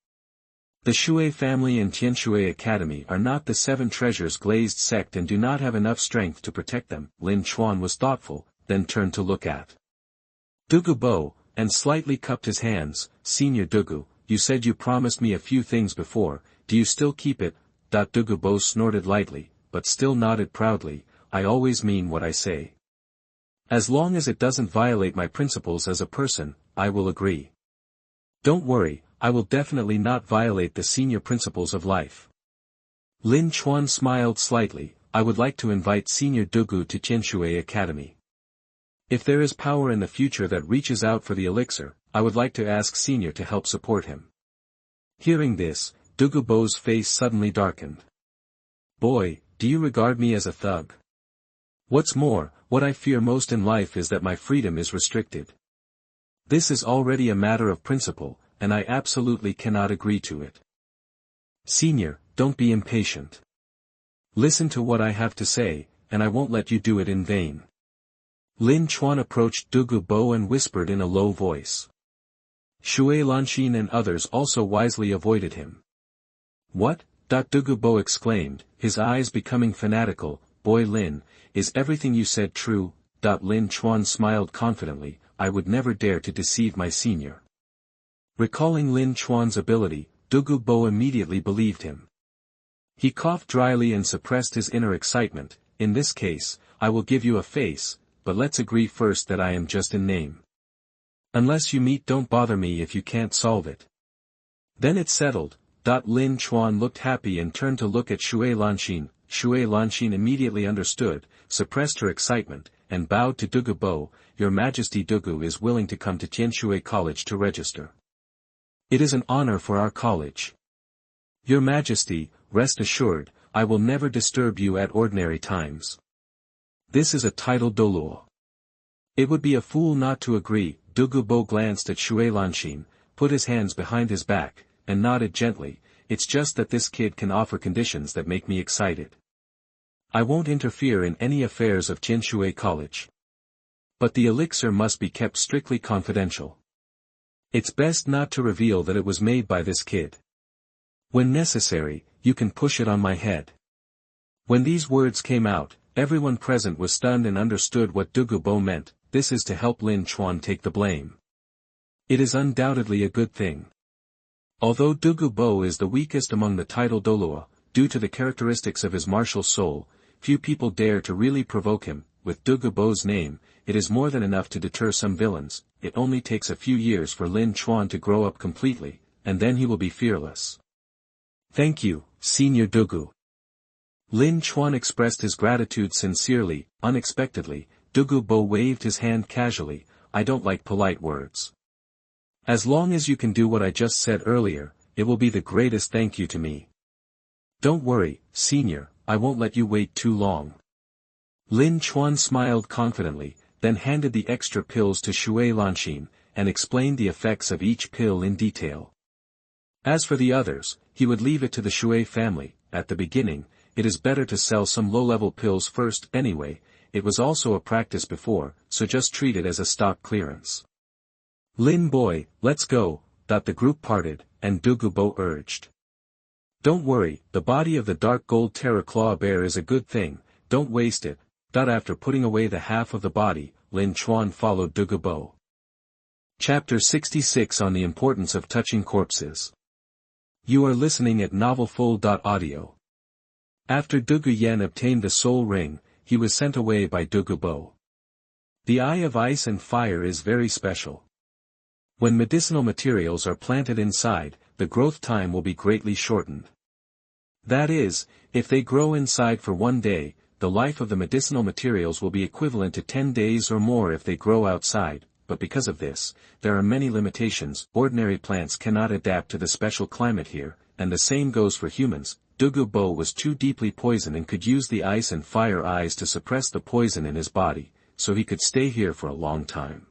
The Shui family and Tianshui Academy are not the seven treasures glazed sect and do not have enough strength to protect them." Lin Chuan was thoughtful, then turned to look at Dugu Bo, and slightly cupped his hands. "Senior Dugu, you said you promised me a few things before, do you still keep it?" Dugu Bo snorted lightly, but still nodded proudly. "I always mean what I say. As long as it doesn't violate my principles as a person, I will agree." Don't worry, I will definitely not violate the senior principles of life. Lin Chuan smiled slightly. I would like to invite Senior Douluo to Qianshui Academy. If there is power in the future that reaches out for the elixir, I would like to ask Senior to help support him. Hearing this, Douluo's face suddenly darkened. Boy, do you regard me as a thug? What's more, what I fear most in life is that my freedom is restricted. This is already a matter of principle, and I absolutely cannot agree to it. Senior, don't be impatient. Listen to what I have to say, and I won't let you do it in vain. Lin Chuan approached Douluo and whispered in a low voice. Shui Lanxin and others also wisely avoided him. What? Douluo exclaimed, his eyes becoming fanatical. Boy Lin, is everything you said true? Lin Chuan smiled confidently. I would never dare to deceive my senior. Recalling Lin Chuan's ability, Douluo immediately believed him. He coughed dryly and suppressed his inner excitement. In this case, I will give you a face, but let's agree first that I am just in name. Unless you meet, don't bother me if you can't solve it. Then it's settled. Lin Chuan looked happy and turned to look at Shui Lanxin. Shui Lanxin immediately understood, suppressed her excitement, and bowed to Douluo. Your Majesty, Douluo is willing to come to Qianshui College to register. It is an honor for our college. Your Majesty, rest assured, I will never disturb you at ordinary times. This is a title Douluo. It would be a fool not to agree. Douluo glanced at Shui Lanxin, put his hands behind his back, and nodded gently. It's just that this kid can offer conditions that make me excited. I won't interfere in any affairs of Qianshui College. But the elixir must be kept strictly confidential. It's best not to reveal that it was made by this kid. When necessary, you can push it on my head. When these words came out, everyone present was stunned and understood what Douluo meant. This is to help Lin Chuan take the blame. It is undoubtedly a good thing. Although Douluo is the weakest among the title Douluo, due to the characteristics of his martial soul, few people dare to really provoke him. With Douluo's name, it is more than enough to deter some villains. It only takes a few years for Lin Chuan to grow up completely, and then he will be fearless. Thank you, Senior Douluo. Lin Chuan expressed his gratitude sincerely. Unexpectedly, Douluo waved his hand casually. I don't like polite words. As long as you can do what I just said earlier, it will be the greatest thank you to me. Don't worry, Senior, I won't let you wait too long. Lin Chuan smiled confidently, then handed the extra pills to Shui Lanxin, and explained the effects of each pill in detail. As for the others, he would leave it to the Shui family. At the beginning, it is better to sell some low-level pills first. Anyway, it was also a practice before, so just treat it as a stock clearance. Lin boy, let's go. The group parted, and Douluo urged. Don't worry, the body of the dark gold terror claw bear is a good thing, don't waste it. After putting away the half of the body, Lin Chuan followed Douluo. Chapter 66 on the importance of touching corpses. You are listening at novelfull.audio. After Douluo obtained the soul ring, he was sent away by Douluo. The Eye of Ice and Fire is very special. When medicinal materials are planted inside, the growth time will be greatly shortened. That is, if they grow inside for 1 day, the life of the medicinal materials will be equivalent to 10 days or more if they grow outside, but because of this, there are many limitations. Ordinary plants cannot adapt to the special climate here, and the same goes for humans. Douluo was too deeply poisoned and could use the ice and fire eyes to suppress the poison in his body, so he could stay here for a long time.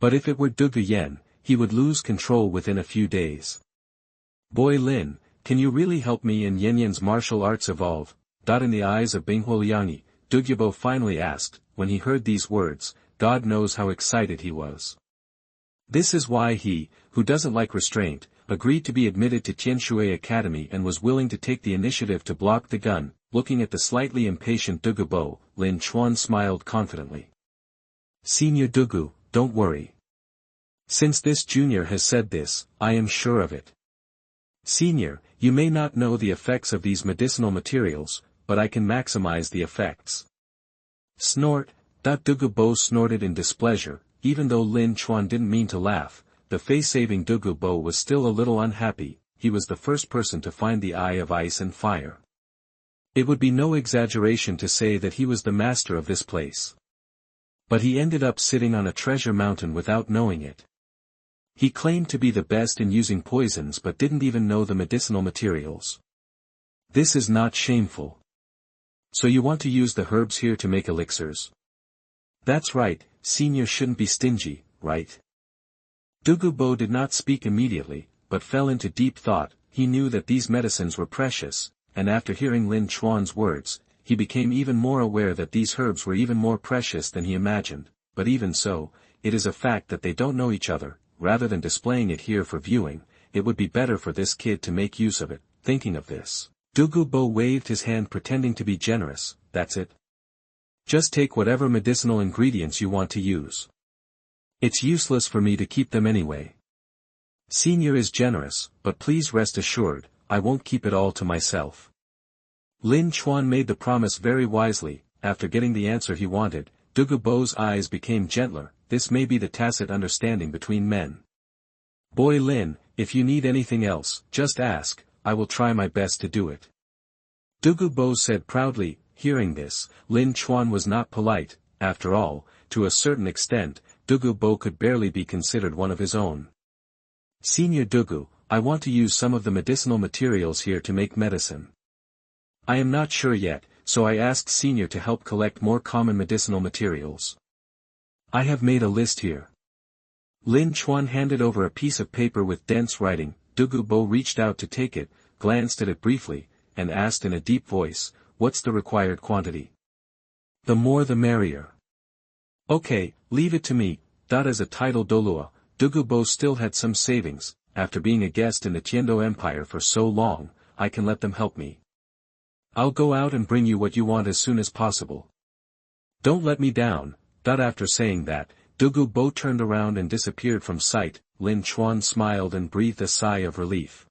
But if it were Douluo, he would lose control within a few days. Boy Lin, can you really help me in Yanyan's martial arts evolve? In the eyes of Binghuoliangi, Douluo finally asked. When he heard these words, God knows how excited he was. This is why he, who doesn't like restraint, agreed to be admitted to Qianshui Academy and was willing to take the initiative to block the gun. Looking at the slightly impatient Douluo, Lin Chuan smiled confidently. Senior Douluo, don't worry. Since this junior has said this, I am sure of it. Senior, you may not know the effects of these medicinal materials, but I can maximize the effects. Snort. Douluo snorted in displeasure. Even though Lin Chuan didn't mean to laugh, the face-saving Douluo was still a little unhappy. He was the first person to find the Eye of Ice and Fire. It would be no exaggeration to say that he was the master of this place. But he ended up sitting on a treasure mountain without knowing it. He claimed to be the best in using poisons but didn't even know the medicinal materials. This is not shameful. So you want to use the herbs here to make elixirs? That's right, Senior shouldn't be stingy, right? Douluo did not speak immediately, but fell into deep thought. He knew that these medicines were precious, and after hearing Lin Chuan's words, he became even more aware that these herbs were even more precious than he imagined. But even so, it is a fact that they don't know each other. Rather than displaying it here for viewing, it would be better for this kid to make use of it. Thinking of this, Douluo waved his hand pretending to be generous. That's it. Just take whatever medicinal ingredients you want to use. It's useless for me to keep them anyway. Senior is generous, but please rest assured, I won't keep it all to myself. Lin Chuan made the promise very wisely. After getting the answer he wanted, Douluo's eyes became gentler. This may be the tacit understanding between men. Boy Lin, if you need anything else, just ask, I will try my best to do it. Douluo said proudly. Hearing this, Lin Chuan was not polite. After all, to a certain extent, Douluo could barely be considered one of his own. Senior Douluo, I want to use some of the medicinal materials here to make medicine. I am not sure yet, so I asked Senior to help collect more common medicinal materials. I have made a list here. Lin Chuan handed over a piece of paper with dense writing. Douluo reached out to take it, glanced at it briefly, and asked in a deep voice, what's the required quantity? The more the merrier. Okay, leave it to me. As a title Douluo, Douluo still had some savings. After being a guest in the Tiendo Empire for so long, I can let them help me. I'll go out and bring you what you want as soon as possible. Don't let me down. After saying that, Douluo turned around and disappeared from sight. Lin Chuan smiled and breathed a sigh of relief.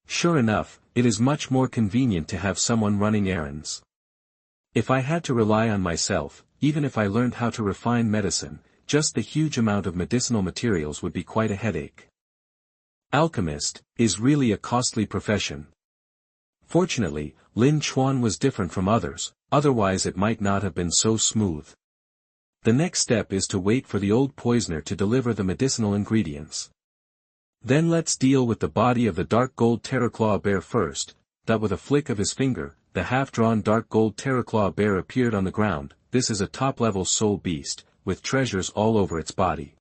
Sure enough, it is much more convenient to have someone running errands. If I had to rely on myself, even if I learned how to refine medicine, just the huge amount of medicinal materials would be quite a headache. Alchemist is really a costly profession. Fortunately, Lin Chuan was different from others, otherwise it might not have been so smooth. The next step is to wait for the old poisoner to deliver the medicinal ingredients. Then let's deal with the body of the dark gold terraclaw bear first. With a flick of his finger, the half-drawn dark gold terraclaw bear appeared on the ground. This is a top-level soul beast, with treasures all over its body.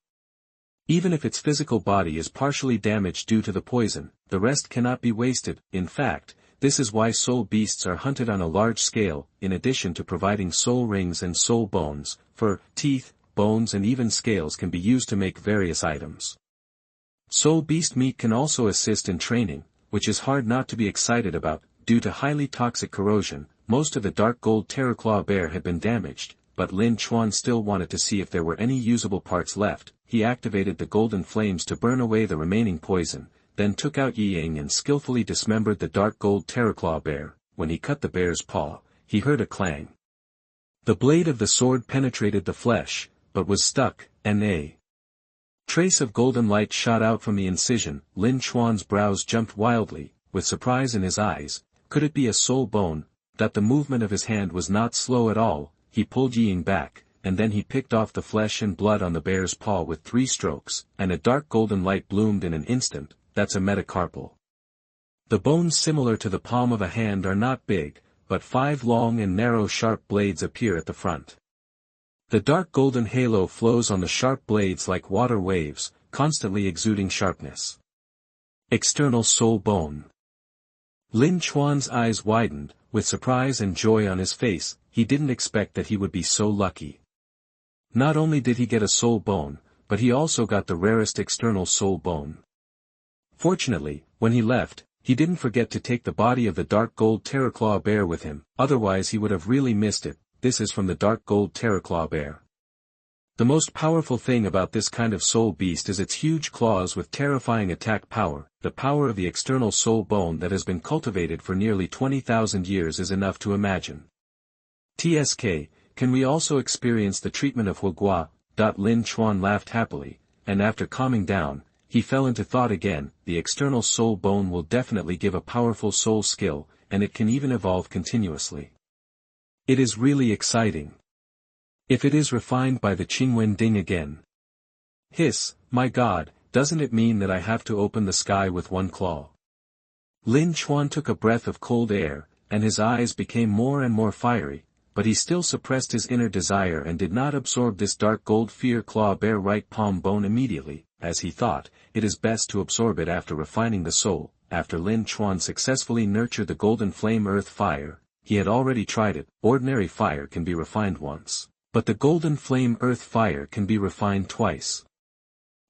Even if its physical body is partially damaged due to the poison, the rest cannot be wasted. In fact, this is why soul beasts are hunted on a large scale. In addition to providing soul rings and soul bones, fur, teeth, bones and even scales can be used to make various items. Soul beast meat can also assist in training, which is hard not to be excited about. Due to highly toxic corrosion, most of the dark gold terraclaw bear had been damaged, but Lin Chuan still wanted to see if there were any usable parts left. He activated the golden flames to burn away the remaining poison, then took out Ying and skillfully dismembered the dark gold terraclaw bear. When he cut the bear's paw, he heard a clang. The blade of the sword penetrated the flesh, but was stuck, and a trace of golden light shot out from the incision. Lin Chuan's brows jumped wildly, with surprise in his eyes. Could it be a soul bone? The movement of his hand was not slow at all. He pulled Ying back, and then he picked off the flesh and blood on the bear's paw with 3 strokes, and a dark golden light bloomed in an instant. That's a metacarpal. The bones similar to the palm of a hand are not big, but 5 long and narrow sharp blades appear at the front. The dark golden halo flows on the sharp blades like water waves, constantly exuding sharpness. External soul bone. Lin Chuan's eyes widened, with surprise and joy on his face. He didn't expect that he would be so lucky. Not only did he get a soul bone, but he also got the rarest external soul bone. Fortunately, when he left, he didn't forget to take the body of the dark gold terraclaw bear with him, otherwise he would have really missed it. This is from the dark gold terraclaw bear. The most powerful thing about this kind of soul beast is its huge claws with terrifying attack power. The power of the external soul bone that has been cultivated for nearly 20,000 years is enough to imagine. TSK, can we also experience the treatment of Huogua? Lin Chuan laughed happily, and after calming down, he fell into thought again. The external soul bone will definitely give a powerful soul skill, and it can even evolve continuously. It is really exciting. If it is refined by the Qingwen Ding again. Hiss, my God, doesn't it mean that I have to open the sky with one claw? Lin Chuan took a breath of cold air, and his eyes became more and more fiery, but he still suppressed his inner desire and did not absorb this dark gold fear claw bare right palm bone immediately, as he thought, it is best to absorb it after refining the soul. After Lin Chuan successfully nurtured the golden flame earth fire, he had already tried it. Ordinary fire can be refined once, but the golden flame earth fire can be refined twice.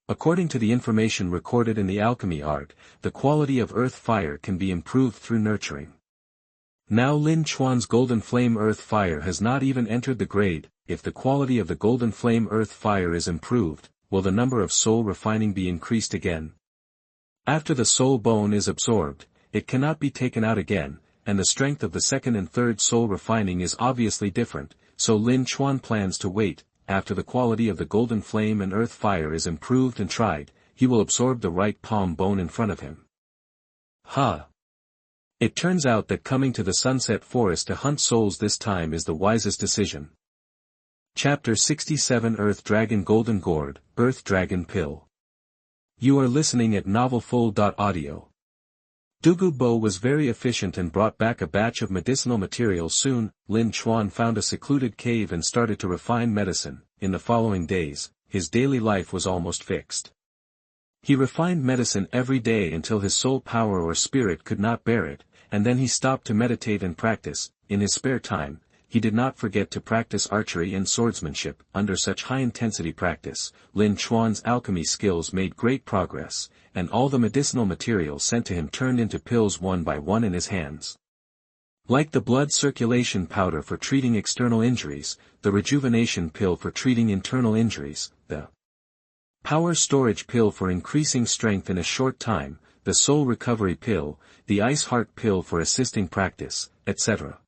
According to the information recorded in the alchemy art, the quality of earth fire can be improved through nurturing. Now Lin Chuan's golden flame earth fire has not even entered the grade. If the quality of the golden flame earth fire is improved, will the number of soul refining be increased again? After the soul bone is absorbed, it cannot be taken out again, and the strength of the second and third soul refining is obviously different, so Lin Chuan plans to wait. After the quality of the golden flame and earth fire is improved and tried, he will absorb the right palm bone in front of him. It turns out that coming to the Sunset Forest to hunt souls this time is the wisest decision. Chapter 67 Earth Dragon Golden Gourd, Earth Dragon Pill. You are listening at NovelFull.audio. Douluo was very efficient and brought back a batch of medicinal materials soon. Lin Chuan found a secluded cave and started to refine medicine. In the following days, his daily life was almost fixed. He refined medicine every day until his soul power or spirit could not bear it, and then he stopped to meditate and practice. In his spare time, he did not forget to practice archery and swordsmanship. Under such high-intensity practice, Lin Chuan's alchemy skills made great progress, and all the medicinal materials sent to him turned into pills one by one in his hands. Like the blood circulation powder for treating external injuries, the rejuvenation pill for treating internal injuries, the power storage pill for increasing strength in a short time, the soul recovery pill, the ice heart pill for assisting practice, etc.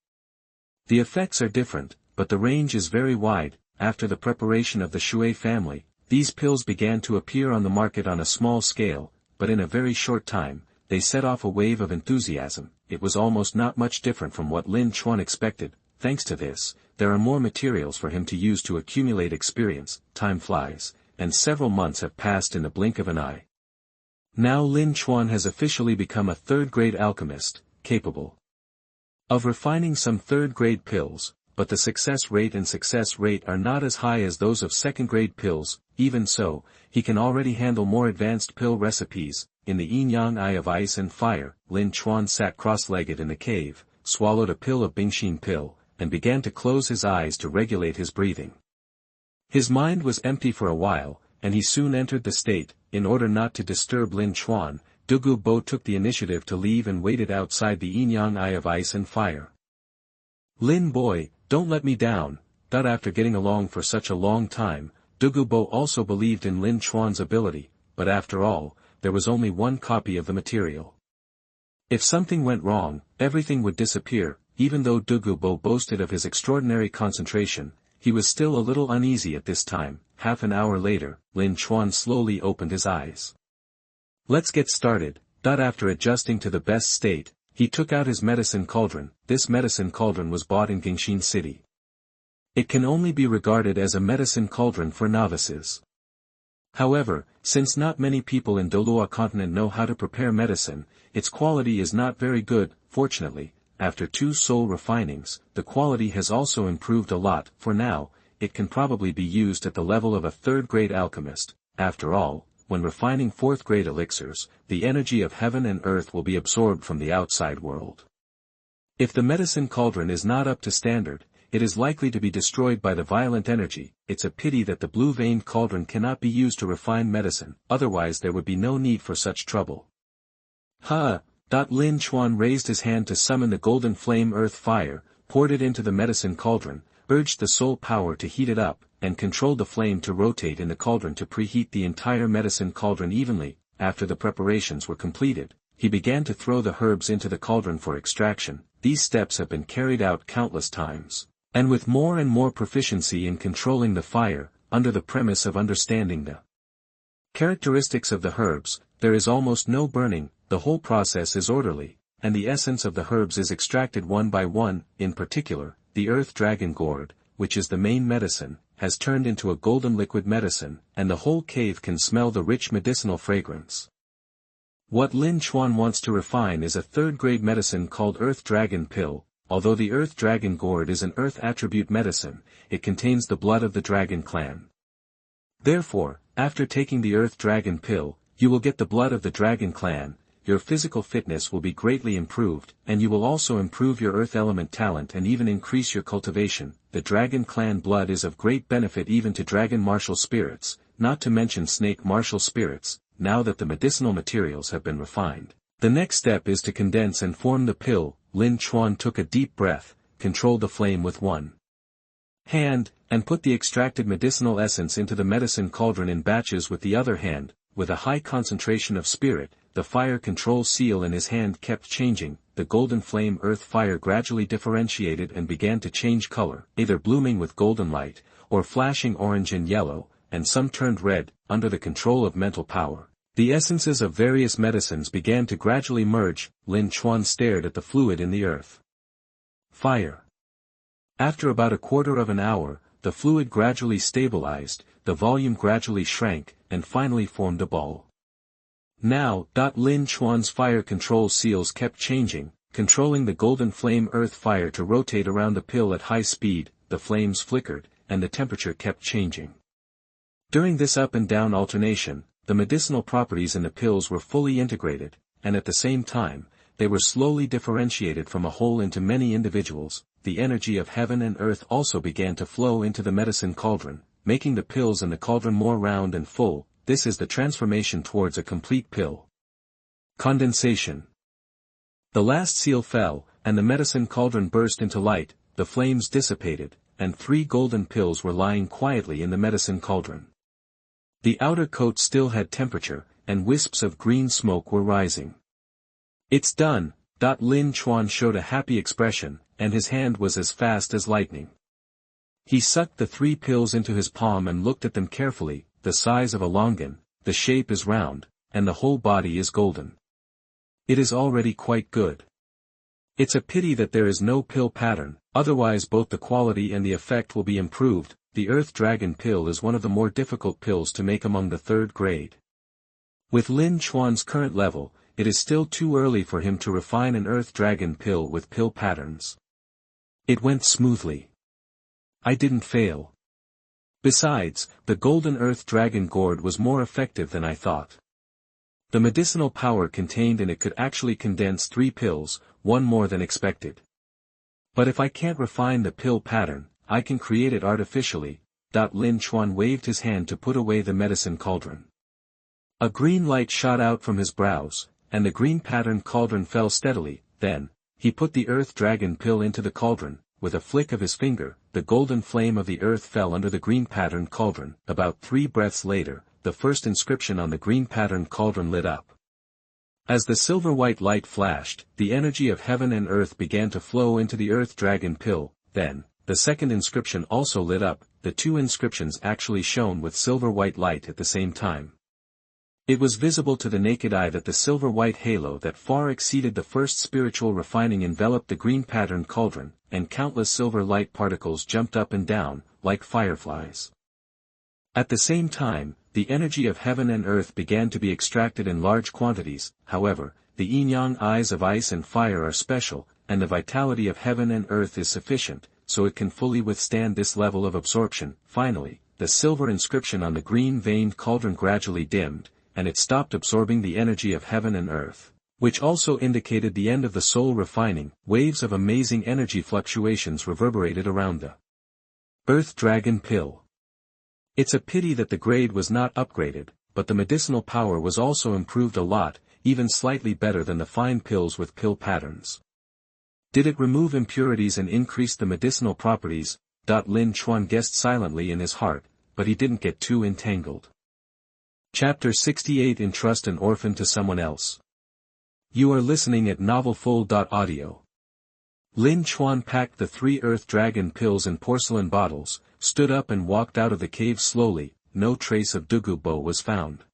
The effects are different, but the range is very wide. After the preparation of the Shui family, these pills began to appear on the market on a small scale, but in a very short time, they set off a wave of enthusiasm. It was almost not much different from what Lin Chuan expected. Thanks to this, there are more materials for him to use to accumulate experience. Time flies, and several months have passed in the blink of an eye. Now Lin Chuan has officially become a third-grade alchemist, capable of refining some third-grade pills, but the success rate are not as high as those of second-grade pills. Even so, he can already handle more advanced pill recipes. In the yin-yang eye of ice and fire, Lin Chuan sat cross-legged in the cave, swallowed a pill of Bingxin pill, and began to close his eyes to regulate his breathing. His mind was empty for a while, and he soon entered the state. In order not to disturb Lin Chuan, Douluo took the initiative to leave and waited outside the yin-yang eye of ice and fire. Lin boy, don't let me down. After getting along for such a long time, Douluo also believed in Lin Chuan's ability, but after all, there was only one copy of the material. If something went wrong, everything would disappear. Even though Douluo boasted of his extraordinary concentration, he was still a little uneasy at this time. Half an hour later, Lin Chuan slowly opened his eyes. Let's get started. After adjusting to the best state, he took out his medicine cauldron. This medicine cauldron was bought in Gingxin City. It can only be regarded as a medicine cauldron for novices. However, since not many people in Douluo Continent know how to prepare medicine, its quality is not very good. Fortunately, after 2 soul refinings, the quality has also improved a lot. For now, it can probably be used at the level of a third-grade alchemist. After all, when refining fourth-grade elixirs, the energy of heaven and earth will be absorbed from the outside world. If the medicine cauldron is not up to standard, it is likely to be destroyed by the violent energy. It's a pity that the blue-veined cauldron cannot be used to refine medicine, otherwise there would be no need for such trouble. Lin Chuan raised his hand to summon the golden flame earth fire, poured it into the medicine cauldron, urged the soul power to heat it up, and controlled the flame to rotate in the cauldron to preheat the entire medicine cauldron evenly. After the preparations were completed, he began to throw the herbs into the cauldron for extraction. These steps have been carried out countless times, and with more and more proficiency in controlling the fire, under the premise of understanding the Characteristics of the herbs: there is almost no burning, the whole process is orderly, and the essence of the herbs is extracted one by one. In particular, the earth dragon gourd, which is the main medicine, has turned into a golden liquid medicine, and the whole cave can smell the rich medicinal fragrance. What Lin Chuan wants to refine is a third-grade medicine called Earth Dragon Pill. Although the Earth Dragon Gourd is an earth attribute medicine, it contains the blood of the dragon clan. Therefore, after taking the Earth Dragon Pill, you will get the blood of the dragon clan, your physical fitness will be greatly improved, and you will also improve your earth element talent and even increase your cultivation. The dragon clan blood is of great benefit even to dragon martial spirits, not to mention snake martial spirits. Now that the medicinal materials have been refined, the next step is to condense and form the pill. Lin Chuan took a deep breath, controlled the flame with one hand, and put the extracted medicinal essence into the medicine cauldron in batches with the other hand. With a high concentration of spirit, the fire control seal in his hand kept changing. The golden flame earth fire gradually differentiated and began to change color, either blooming with golden light, or flashing orange and yellow, and some turned red. Under the control of mental power, the essences of various medicines began to gradually merge. Lin Chuan stared at the fluid in the earth fire. After about a quarter of an hour, the fluid gradually stabilized, the volume gradually shrank, and finally formed a ball. Now, Lin Chuan's fire control seals kept changing, controlling the golden flame earth fire to rotate around the pill at high speed. The flames flickered, and the temperature kept changing. During this up and down alternation, the medicinal properties in the pills were fully integrated, and at the same time, they were slowly differentiated from a whole into many individuals. The energy of heaven and earth also began to flow into the medicine cauldron, making the pills in the cauldron more round and full. This is the transformation towards a complete pill. Condensation. The last seal fell, and the medicine cauldron burst into light. The flames dissipated, and 3 golden pills were lying quietly in the medicine cauldron. The outer coat still had temperature, and wisps of green smoke were rising. "It's done." Lin Chuan showed a happy expression, and his hand was as fast as lightning. He sucked the 3 pills into his palm and looked at them carefully. The size of a longan, the shape is round, and the whole body is golden. It is already quite good. It's a pity that there is no pill pattern, otherwise both the quality and the effect will be improved. The Earth Dragon Pill is one of the more difficult pills to make among the third grade. With Lin Chuan's current level, it is still too early for him to refine an Earth Dragon Pill with pill patterns. It went smoothly. I didn't fail. Besides, the Golden Earth Dragon Gourd was more effective than I thought. The medicinal power contained in it could actually condense 3 pills, one more than expected. But if I can't refine the pill pattern, I can create it artificially. Lin Chuan waved his hand to put away the medicine cauldron. A green light shot out from his brows, and the green patterned cauldron fell steadily. Then, he put the Earth Dragon Pill into the cauldron. With a flick of his finger, the golden flame of the earth fell under the green patterned cauldron. About 3 breaths later, the first inscription on the green patterned cauldron lit up. As the silver-white light flashed, the energy of heaven and earth began to flow into the Earth Dragon Pill. Then, the second inscription also lit up. The 2 inscriptions actually shone with silver-white light at the same time. It was visible to the naked eye that the silver-white halo that far exceeded the first spiritual refining enveloped the green patterned cauldron, and countless silver light particles jumped up and down, like fireflies. At the same time, the energy of heaven and earth began to be extracted in large quantities. However, the yin-yang eyes of ice and fire are special, and the vitality of heaven and earth is sufficient, so it can fully withstand this level of absorption. Finally, the silver inscription on the green-veined cauldron gradually dimmed, and it stopped absorbing the energy of heaven and earth, which also indicated the end of the soul refining. Waves of amazing energy fluctuations reverberated around the Earth Dragon Pill. It's a pity that the grade was not upgraded, but the medicinal power was also improved a lot, even slightly better than the fine pills with pill patterns. Did it remove impurities and increase the medicinal properties? Lin Chuan guessed silently in his heart, but he didn't get too entangled. Chapter 68 Entrust an Orphan to Someone Else. You are listening at NovelFull.audio. Lin Chuan packed the 3 Earth Dragon pills in porcelain bottles, stood up and walked out of the cave slowly. No trace of Douluo was found.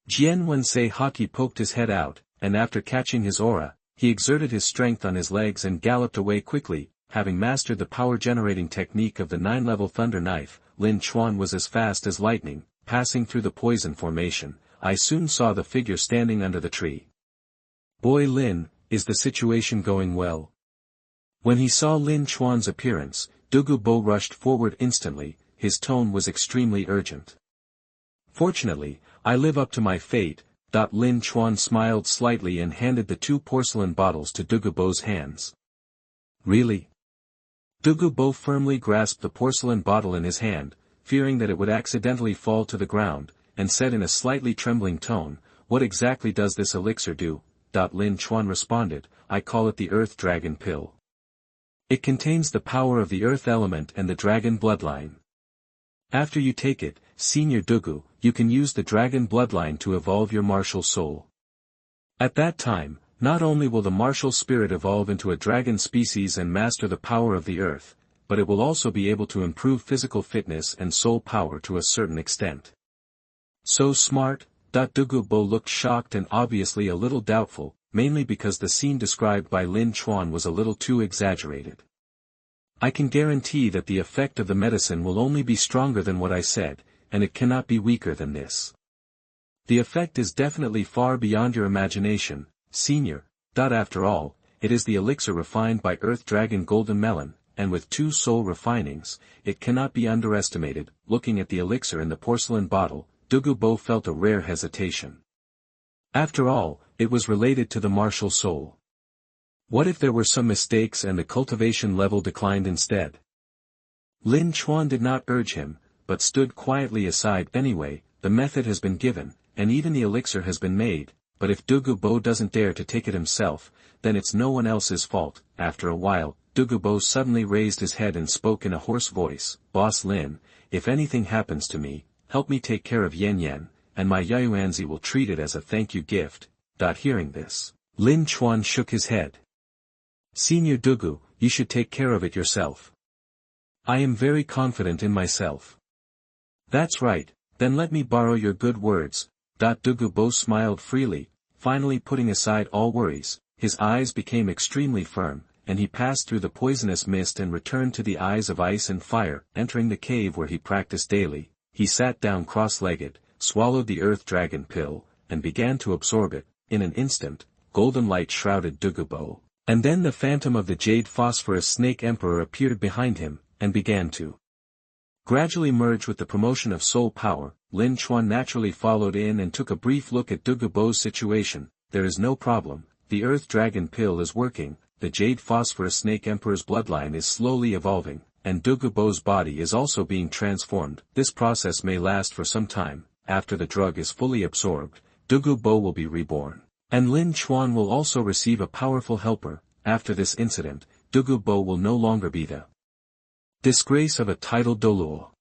Jian Wense Haki poked his head out, and after catching his aura, he exerted his strength on his legs and galloped away quickly. Having mastered the power-generating technique of the 9-level thunder knife, Lin Chuan was as fast as lightning. Passing through the poison formation, I soon saw the figure standing under the tree. "Boy Lin, is the situation going well?" When he saw Lin Chuan's appearance, Douluo rushed forward instantly. His tone was extremely urgent. "Fortunately, I live up to my fate." Lin Chuan smiled slightly and handed the 2 porcelain bottles to Douluo's hands. "Really?" Douluo firmly grasped the porcelain bottle in his hand, fearing that it would accidentally fall to the ground, and said in a slightly trembling tone, "What exactly does this elixir do?" Lin Chuan responded, "I call it the Earth Dragon Pill. It contains the power of the earth element and the dragon bloodline. After you take it, Senior Douluo, you can use the dragon bloodline to evolve your martial soul. At that time, not only will the martial spirit evolve into a dragon species and master the power of the earth, but it will also be able to improve physical fitness and soul power to a certain extent." "So smart?" Douluo looked shocked and obviously a little doubtful, mainly because the scene described by Lin Chuan was a little too exaggerated. "I can guarantee that the effect of the medicine will only be stronger than what I said, and it cannot be weaker than this. The effect is definitely far beyond your imagination, Senior. After all, it is the elixir refined by Earth Dragon Golden Melon, and with 2 soul refinings, it cannot be underestimated." Looking at the elixir in the porcelain bottle, Douluo felt a rare hesitation. After all, it was related to the martial soul. What if there were some mistakes and the cultivation level declined instead? Lin Chuan did not urge him, but stood quietly aside. "Anyway, the method has been given, and even the elixir has been made, but if Douluo doesn't dare to take it himself, then it's no one else's fault." After a while, Douluo suddenly raised his head and spoke in a hoarse voice, "Boss Lin, if anything happens to me, help me take care of Yan Yan, and my Yuanzi will treat it as a thank you gift." Hearing this, Lin Chuan shook his head. "Senior Douluo, you should take care of it yourself. I am very confident in myself." "That's right, then let me borrow your good words." Douluo smiled freely, finally putting aside all worries. His eyes became extremely firm, and he passed through the poisonous mist and returned to the eyes of ice and fire. Entering the cave where he practiced daily, he sat down cross-legged, swallowed the Earth Dragon Pill, and began to absorb it. In an instant, golden light shrouded Douluo, and then the phantom of the Jade Phosphorus Snake Emperor appeared behind him, and began to gradually merge with the promotion of soul power. Lin Chuan naturally followed in and took a brief look at Douluo's situation. "There is no problem, the Earth Dragon Pill is working, the Jade Phosphorus Snake Emperor's bloodline is slowly evolving, and Douluo's body is also being transformed. This process may last for some time. After the drug is fully absorbed, Douluo will be reborn, and Lin Chuan will also receive a powerful helper. After this incident, Douluo will no longer be the disgrace of a titled Douluo.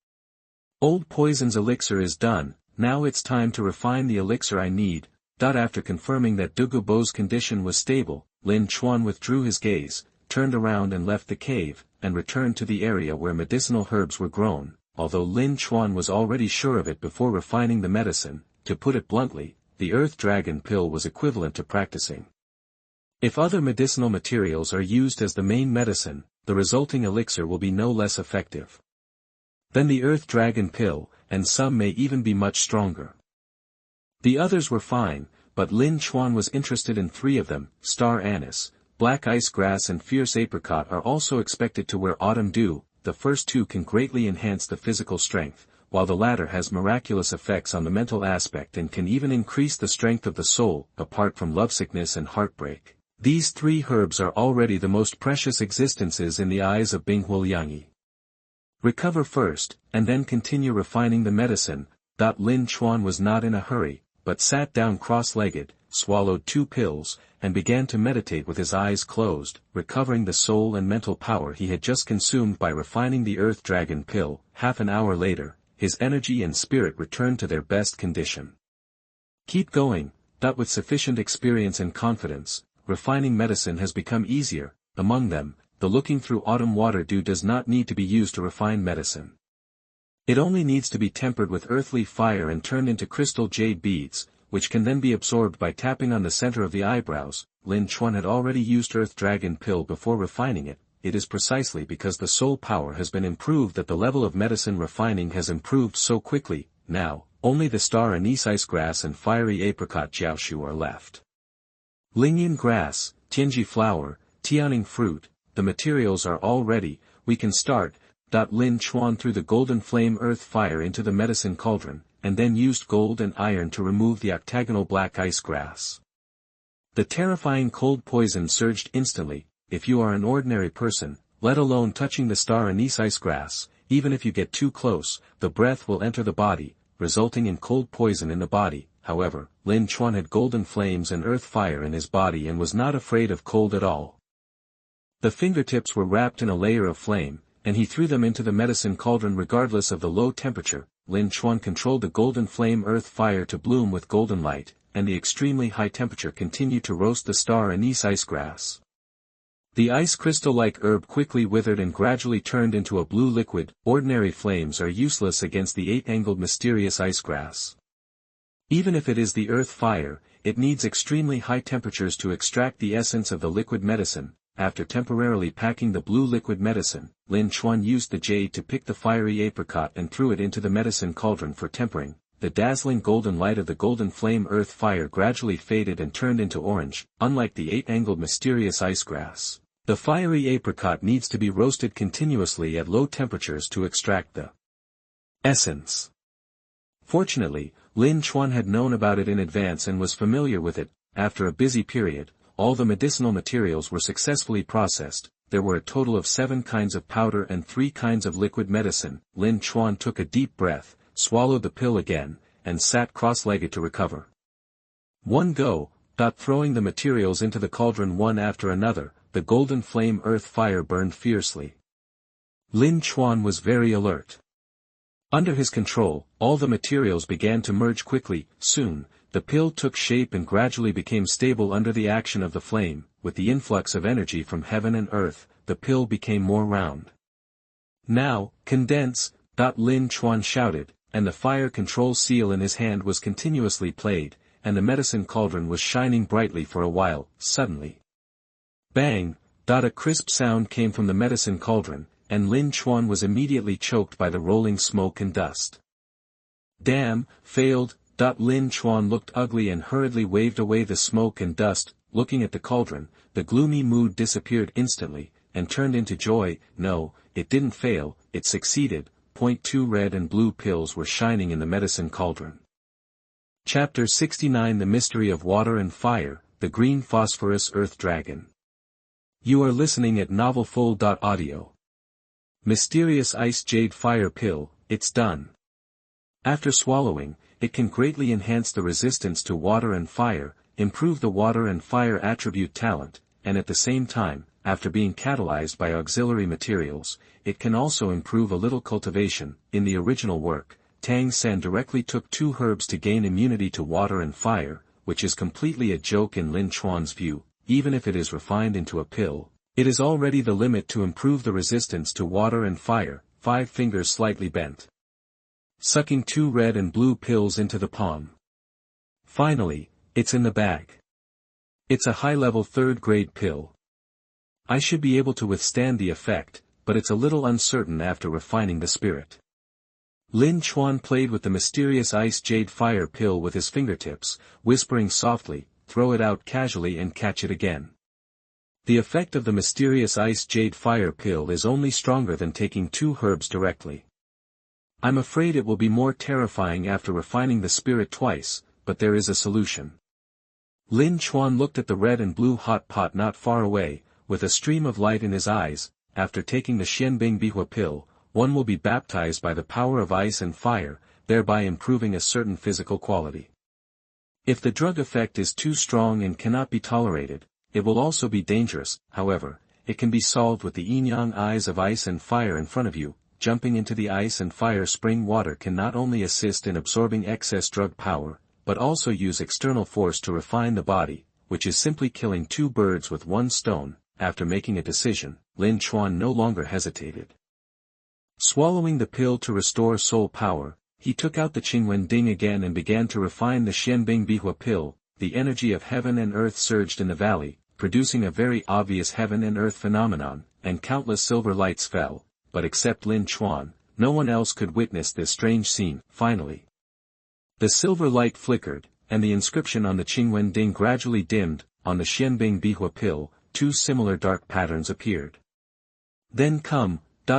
Old Poison's elixir is done, now it's time to refine the elixir I need." After confirming that Douluo's condition was stable, Lin Chuan withdrew his gaze, turned around and left the cave, and returned to the area where medicinal herbs were grown. Although Lin Chuan was already sure of it before refining the medicine, to put it bluntly, the Earth Dragon Pill was equivalent to practicing. If other medicinal materials are used as the main medicine, the resulting elixir will be no less effective than the Earth Dragon Pill, and some may even be much stronger. The others were fine, but Lin Chuan was interested in 3 of them. Star Anise, Black Ice Grass and Fierce Apricot are also expected to wear Autumn Dew. The first 2 can greatly enhance the physical strength, while the latter has miraculous effects on the mental aspect and can even increase the strength of the soul. Apart from lovesickness and heartbreak, these 3 herbs are already the most precious existences in the eyes of Binghul Yangi. Recover first, and then continue refining the medicine. Lin Chuan was not in a hurry, but sat down cross-legged, swallowed 2 pills, and began to meditate with his eyes closed, recovering the soul and mental power he had just consumed by refining the Earth Dragon Pill. Half an hour later, his energy and spirit returned to their best condition. "Keep going." With sufficient experience and confidence, refining medicine has become easier. Among them, the looking through autumn water dew does not need to be used to refine medicine. It only needs to be tempered with earthly fire and turned into crystal jade beads. which can then be absorbed by tapping on the center of the eyebrows. Lin Chuan had already used Earth Dragon Pill before refining it. It is precisely because the soul power has been improved that the level of medicine refining has improved so quickly. Now, only the star anise ice grass and fiery apricot jiaoshu are left. Lingyan grass, Tianji flower, Tianing fruit, the materials are all ready, we can start. Lin Chuan threw the golden flame earth fire into the medicine cauldron, and then used gold and iron to remove the octagonal black ice grass. The terrifying cold poison surged instantly. If you are an ordinary person, let alone touching the star anise ice grass, even if you get too close, the breath will enter the body, resulting in cold poison in the body. However, Lin Chuan had golden flames and earth fire in his body and was not afraid of cold at all. The fingertips were wrapped in a layer of flame, and he threw them into the medicine cauldron regardless of the low temperature. Lin Chuan controlled the golden flame earth fire to bloom with golden light, and the extremely high temperature continued to roast the star anise ice grass. The ice crystal-like herb quickly withered and gradually turned into a blue liquid. Ordinary flames are useless against the eight-angled mysterious ice grass. Even if it is the earth fire, it needs extremely high temperatures to extract the essence of the liquid medicine. After temporarily packing the blue liquid medicine, Lin Chuan used the jade to pick the fiery apricot and threw it into the medicine cauldron for tempering. The dazzling golden light of the golden flame earth fire gradually faded and turned into orange. Unlike the eight-angled mysterious ice grass, the fiery apricot needs to be roasted continuously at low temperatures to extract the essence. Fortunately, Lin Chuan had known about it in advance and was familiar with it. After a busy period, all the medicinal materials were successfully processed. There were a total of 7 kinds of powder and 3 kinds of liquid medicine. Lin Chuan took a deep breath, swallowed the pill again, and sat cross-legged to recover. One go, throwing the materials into the cauldron one after another, the golden flame earth fire burned fiercely. Lin Chuan was very alert. Under his control, all the materials began to merge quickly. Soon, the pill took shape and gradually became stable under the action of the flame. With the influx of energy from heaven and earth, the pill became more round. Now, condense, Lin Chuan shouted, and the fire control seal in his hand was continuously played, and the medicine cauldron was shining brightly for a while. Suddenly, bang, a crisp sound came from the medicine cauldron, and Lin Chuan was immediately choked by the rolling smoke and dust. Damn, failed. Lin Chuan looked ugly and hurriedly waved away the smoke and dust. Looking at the cauldron, the gloomy mood disappeared instantly, and turned into joy. No, it didn't fail, it succeeded. 2 red and blue pills were shining in the medicine cauldron. Chapter 69 The Mystery of Water and Fire, the Green Phosphorus Earth Dragon. You are listening at novelfull.audio. Mysterious Ice Jade Fire Pill, it's done. After swallowing, it can greatly enhance the resistance to water and fire, improve the water and fire attribute talent, and at the same time, after being catalyzed by auxiliary materials, it can also improve a little cultivation. In the original work, Tang San directly took 2 herbs to gain immunity to water and fire, which is completely a joke in Lin Chuan's view. Even if it is refined into a pill, it is already the limit to improve the resistance to water and fire. 5 fingers slightly bent, sucking 2 red and blue pills into the palm. Finally, it's in the bag. It's a high-level 3rd-grade pill. I should be able to withstand the effect, but it's a little uncertain after refining the spirit. Lin Chuan played with the mysterious ice jade fire pill with his fingertips, whispering softly, throw it out casually and catch it again. The effect of the mysterious ice jade fire pill is only stronger than taking 2 herbs directly. I'm afraid it will be more terrifying after refining the spirit twice, but there is a solution. Lin Chuan looked at the red and blue hot pot not far away, with a stream of light in his eyes. After taking the Xianbing Bihua pill, one will be baptized by the power of ice and fire, thereby improving a certain physical quality. If the drug effect is too strong and cannot be tolerated, it will also be dangerous. However, it can be solved with the yin-yang eyes of ice and fire in front of you. Jumping into the ice and fire spring water can not only assist in absorbing excess drug power, but also use external force to refine the body, which is simply killing 2 birds with 1 stone. After making a decision, Lin Chuan no longer hesitated. Swallowing the pill to restore soul power, he took out the Qingwen Ding again and began to refine the Xianbing Bihua pill. The energy of heaven and earth surged in the valley, producing a very obvious heaven and earth phenomenon, and countless silver lights fell, but except Lin Chuan, no one else could witness this strange scene. Finally, the silver light flickered, and the inscription on the Qingwen Ding gradually dimmed. On the Xianbing Bihua pill, two similar dark patterns appeared. Then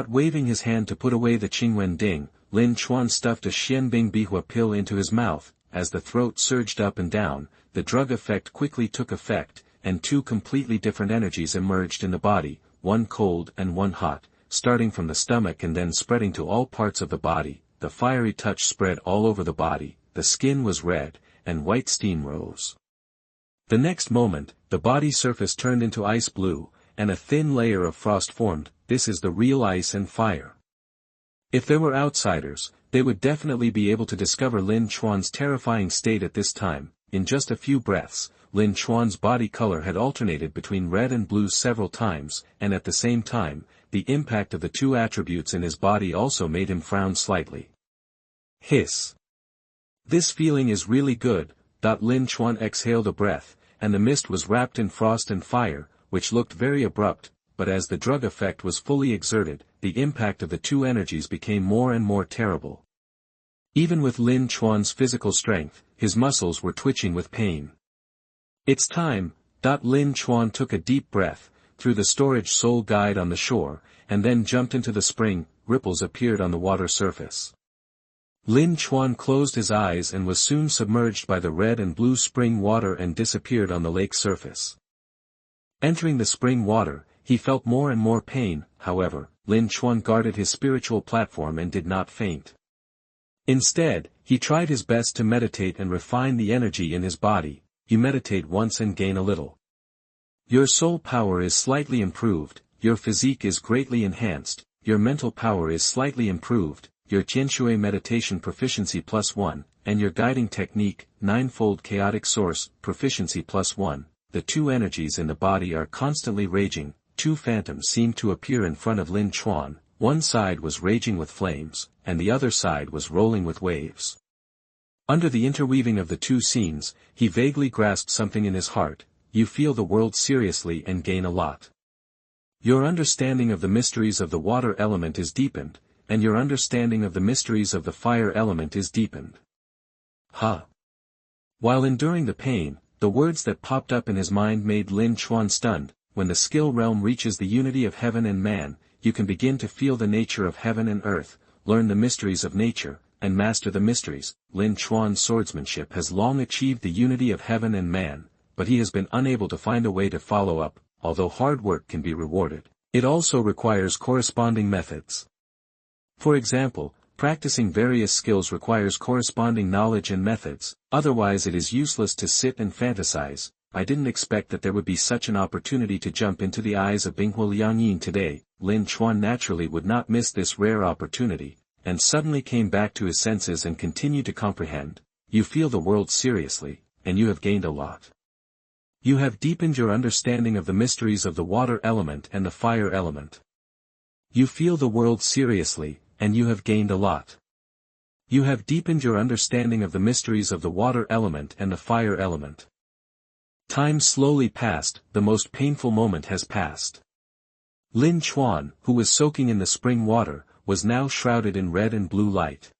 waving his hand to put away the Qingwen Ding, Lin Chuan stuffed a Xianbing Bihua pill into his mouth. As the throat surged up and down, the drug effect quickly took effect, and two completely different energies emerged in the body, one cold and one hot, starting from the stomach and then spreading to all parts of the body. The fiery touch spread all over the body, the skin was red, and white steam rose. The next moment, the body surface turned into ice blue, and a thin layer of frost formed. This is the real ice and fire. If there were outsiders, they would definitely be able to discover Lin Chuan's terrifying state at this time. In just a few breaths, Lin Chuan's body color had alternated between red and blue several times, and at the same time, the impact of the two attributes in his body also made him frown slightly. Hiss. This feeling is really good. Lin Chuan exhaled a breath, and the mist was wrapped in frost and fire, which looked very abrupt, but as the drug effect was fully exerted, the impact of the two energies became more and more terrible. Even with Lin Chuan's physical strength, his muscles were twitching with pain. It's time. Lin Chuan took a deep breath, threw the storage soul guide on the shore, and then jumped into the spring. Ripples appeared on the water surface. Lin Chuan closed his eyes and was soon submerged by the red and blue spring water and disappeared on the lake surface. Entering the spring water, he felt more and more pain. However, Lin Chuan guarded his spiritual platform and did not faint. Instead, he tried his best to meditate and refine the energy in his body. You meditate once and gain a little. Your soul power is slightly improved, your physique is greatly enhanced, your mental power is slightly improved, your Qianshui meditation proficiency +1, and your guiding technique, ninefold chaotic source, proficiency +1. The two energies in the body are constantly raging. Two phantoms seemed to appear in front of Lin Chuan. One side was raging with flames, and the other side was rolling with waves. Under the interweaving of the two scenes, he vaguely grasped something in his heart. You feel the world seriously and gain a lot. Your understanding of the mysteries of the water element is deepened, and your understanding of the mysteries of the fire element is deepened. While enduring the pain, the words that popped up in his mind made Lin Chuan stunned. When the skill realm reaches the unity of heaven and man, you can begin to feel the nature of heaven and earth, learn the mysteries of nature, and master the mysteries. Lin Chuan's swordsmanship has long achieved the unity of heaven and man, but he has been unable to find a way to follow up. Although hard work can be rewarded, it also requires corresponding methods. For example, practicing various skills requires corresponding knowledge and methods, otherwise it is useless to sit and fantasize. I didn't expect that there would be such an opportunity to jump into the eyes of Binghua Liangyin today. Lin Chuan naturally would not miss this rare opportunity, and suddenly came back to his senses and continued to comprehend. You feel the world seriously, and you have gained a lot. You have deepened your understanding of the mysteries of the water element and the fire element. You feel the world seriously, and you have gained a lot. You have deepened your understanding of the mysteries of the water element and the fire element. Time slowly passed. The most painful moment has passed. Lin Chuan, who was soaking in the spring water, was now shrouded in red and blue light.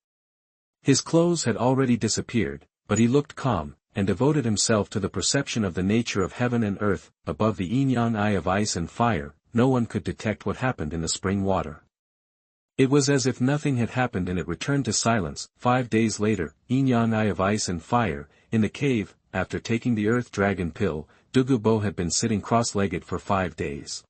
His clothes had already disappeared, but he looked calm, and devoted himself to the perception of the nature of heaven and earth. Above the yin-yang eye of ice and fire, no one could detect what happened in the spring water. It was as if nothing had happened and it returned to silence. 5 days later, yin-yang eye of ice and fire, in the cave. After taking the earth dragon pill, Douluo had been sitting cross-legged for 5 days.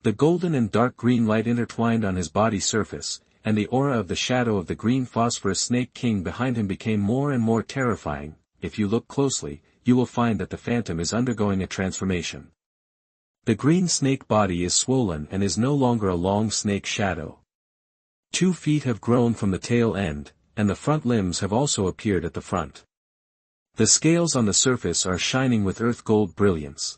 The golden and dark green light intertwined on his body surface, and the aura of the shadow of the green phosphorus snake king behind him became more and more terrifying. If you look closely, you will find that the phantom is undergoing a transformation. The green snake body is swollen and is no longer a long snake shadow. 2 feet have grown from the tail end, and the front limbs have also appeared at the front. The scales on the surface are shining with earth gold brilliance.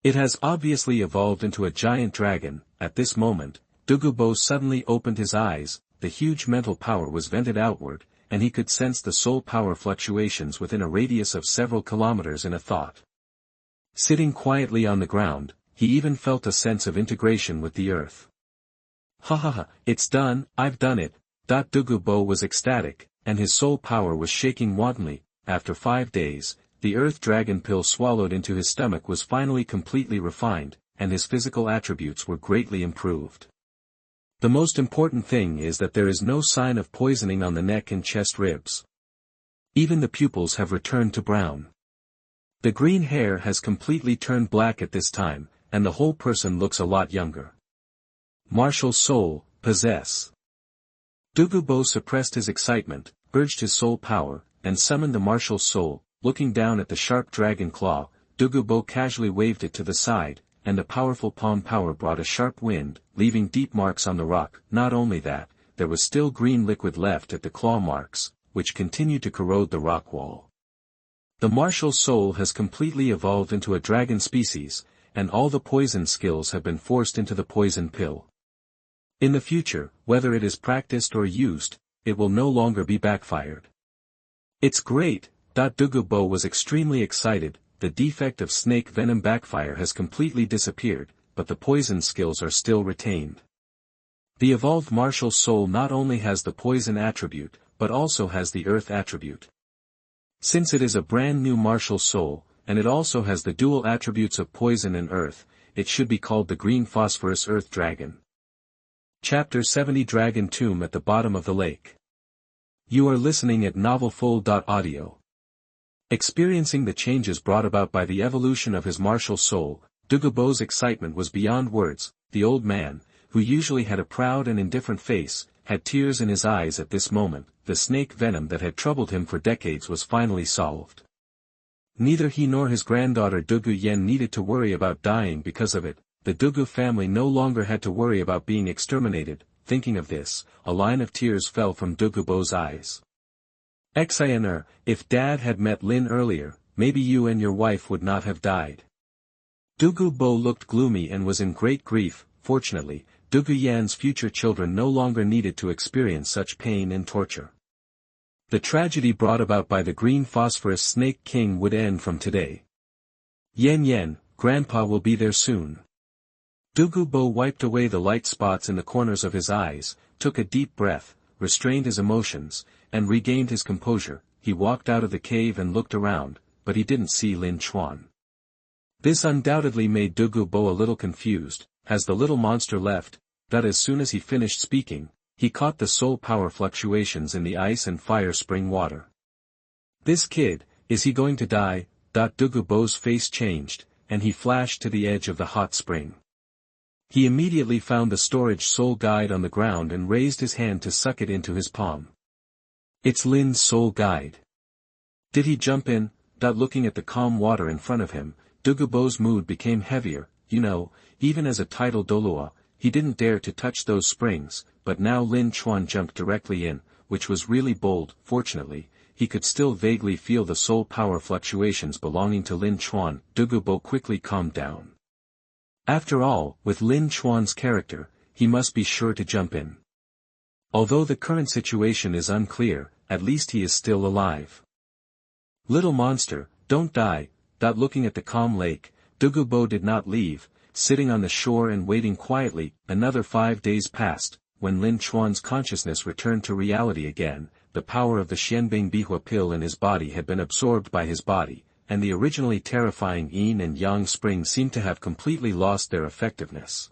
It has obviously evolved into a giant dragon. At this moment, Douluo suddenly opened his eyes. the huge mental power was vented outward, and he could sense the soul power fluctuations within a radius of several kilometers in a thought. Sitting quietly on the ground, he even felt a sense of integration with the earth. Ha ha ha, it's done, I've done it. Douluo was ecstatic, and his soul power was shaking wantonly. After 5 days, the earth dragon pill swallowed into his stomach was finally completely refined, and his physical attributes were greatly improved. The most important thing is that there is no sign of poisoning on the neck and chest ribs. Even the pupils have returned to brown. The green hair has completely turned black at this time, and the whole person looks a lot younger. Martial soul, possess. Douluo suppressed his excitement, urged his soul power, and summoned the martial soul. Looking down at the sharp dragon claw, Douluo casually waved it to the side, and the powerful palm power brought a sharp wind, leaving deep marks on the rock. Not only that, there was still green liquid left at the claw marks, which continued to corrode the rock wall. The martial soul has completely evolved into a dragon species, and all the poison skills have been forced into the poison pill. In the future, whether it is practiced or used, it will no longer be backfired. It's great. Douluo was extremely excited. The defect of snake venom backfire has completely disappeared, but the poison skills are still retained. The evolved martial soul not only has the poison attribute, but also has the earth attribute. Since it is a brand new martial soul, and it also has the dual attributes of poison and earth, it should be called the green phosphorus earth dragon. Chapter 70 Dragon Tomb at the Bottom of the Lake. You are listening at NovelFull.audio. Experiencing the changes brought about by the evolution of his martial soul, Douluo's excitement was beyond words. The old man, who usually had a proud and indifferent face, had tears in his eyes at this moment. The snake venom that had troubled him for decades was finally solved. Neither he nor his granddaughter Douluo needed to worry about dying because of it. The Douluo family no longer had to worry about being exterminated. Thinking of this, a line of tears fell from Douluo's eyes. Xinr, if Dad had met Lin earlier, maybe you and your wife would not have died. Douluo looked gloomy and was in great grief. Fortunately, Douluo's future children no longer needed to experience such pain and torture. The tragedy brought about by the green phosphorus snake king would end from today. Yen, Grandpa will be there soon. Douluo wiped away the light spots in the corners of his eyes, took a deep breath, restrained his emotions, and regained his composure. He walked out of the cave and looked around, but he didn't see Lin Chuan. This undoubtedly made Douluo a little confused. Has the little monster left? That as soon as he finished speaking, he caught the soul power fluctuations in the ice and fire spring water. This kid, is he going to die? Douluo's face changed, and he flashed to the edge of the hot spring. He immediately found the storage soul guide on the ground and raised his hand to suck it into his palm. It's Lin's soul guide. Did he jump in? Looking at the calm water in front of him, Douluo's mood became heavier. Even as a title Douluo, he didn't dare to touch those springs, but now Lin Chuan jumped directly in, which was really bold. Fortunately, he could still vaguely feel the soul power fluctuations belonging to Lin Chuan. Douluo quickly calmed down. After all, with Lin Chuan's character, he must be sure to jump in. Although the current situation is unclear, at least he is still alive. Little monster, don't die. Looking at the calm lake, Douluo did not leave, sitting on the shore and waiting quietly. Another 5 days passed. When Lin Chuan's consciousness returned to reality again, the power of the Xianbing Bihua pill in his body had been absorbed by his body, and the originally terrifying yin and yang springs seemed to have completely lost their effectiveness.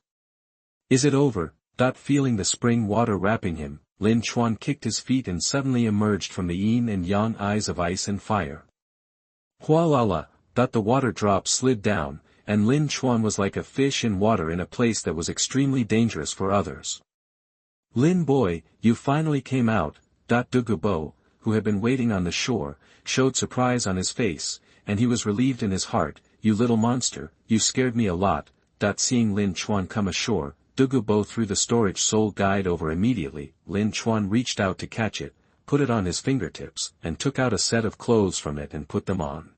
Is it over? Feeling the spring water wrapping him, Lin Chuan kicked his feet and suddenly emerged from the yin and yang eyes of ice and fire. Hualala! The water drop slid down, and Lin Chuan was like a fish in water in a place that was extremely dangerous for others. Lin boy, you finally came out. Douluo, who had been waiting on the shore, showed surprise on his face, and he was relieved in his heart. You little monster, you scared me a lot. Seeing Lin Chuan come ashore, Douluo threw the storage soul guide over immediately. Lin Chuan reached out to catch it, put it on his fingertips, and took out a set of clothes from it and put them on.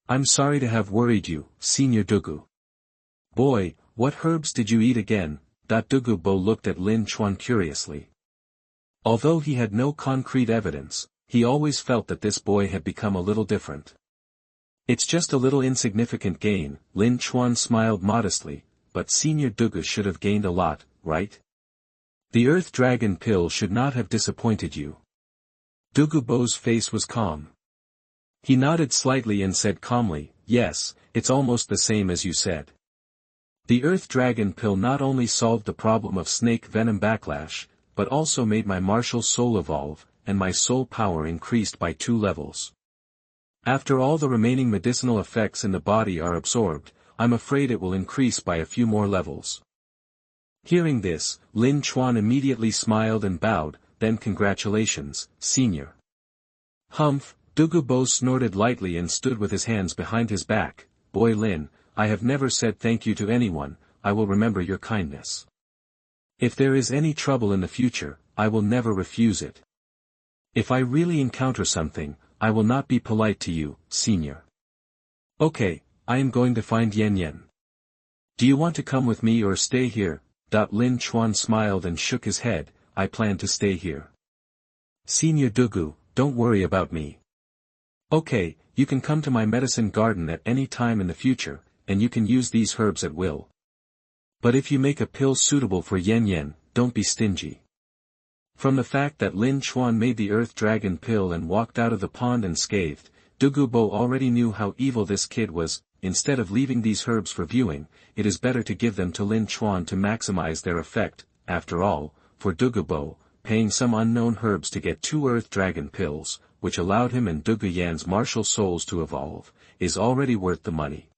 I'm sorry to have worried you, Senior Douluo. Boy, what herbs did you eat again? Douluo looked at Lin Chuan curiously. Although he had no concrete evidence, he always felt that this boy had become a little different. It's just a little insignificant gain, Lin Chuan smiled modestly, but Senior Douluo should have gained a lot, right? The Earth Dragon pill should not have disappointed you. Douluo's face was calm. He nodded slightly and said calmly, yes, it's almost the same as you said. The Earth Dragon pill not only solved the problem of snake venom backlash, but also made my martial soul evolve, and my soul power increased by 2 levels. After all the remaining medicinal effects in the body are absorbed, I'm afraid it will increase by a few more levels. Hearing this, Lin Chuan immediately smiled and bowed, then congratulations, Senior. Humph, Douluo snorted lightly and stood with his hands behind his back. Boy Lin, I have never said thank you to anyone, I will remember your kindness. If there is any trouble in the future, I will never refuse it. If I really encounter something, I will not be polite to you, Senior. Okay, I am going to find Yan Yan. Do you want to come with me or stay here? Lin Chuan smiled and shook his head, I plan to stay here. Senior Douluo, don't worry about me. Okay, you can come to my medicine garden at any time in the future, and you can use these herbs at will. But if you make a pill suitable for Yan Yan, don't be stingy. From the fact that Lin Chuan made the Earth Dragon pill and walked out of the pond unscathed, Douluo already knew how evil this kid was. Instead of leaving these herbs for viewing, it is better to give them to Lin Chuan to maximize their effect. After all, for Douluo, paying some unknown herbs to get 2 Earth Dragon pills, which allowed him and Douluo Yan's martial souls to evolve, is already worth the money.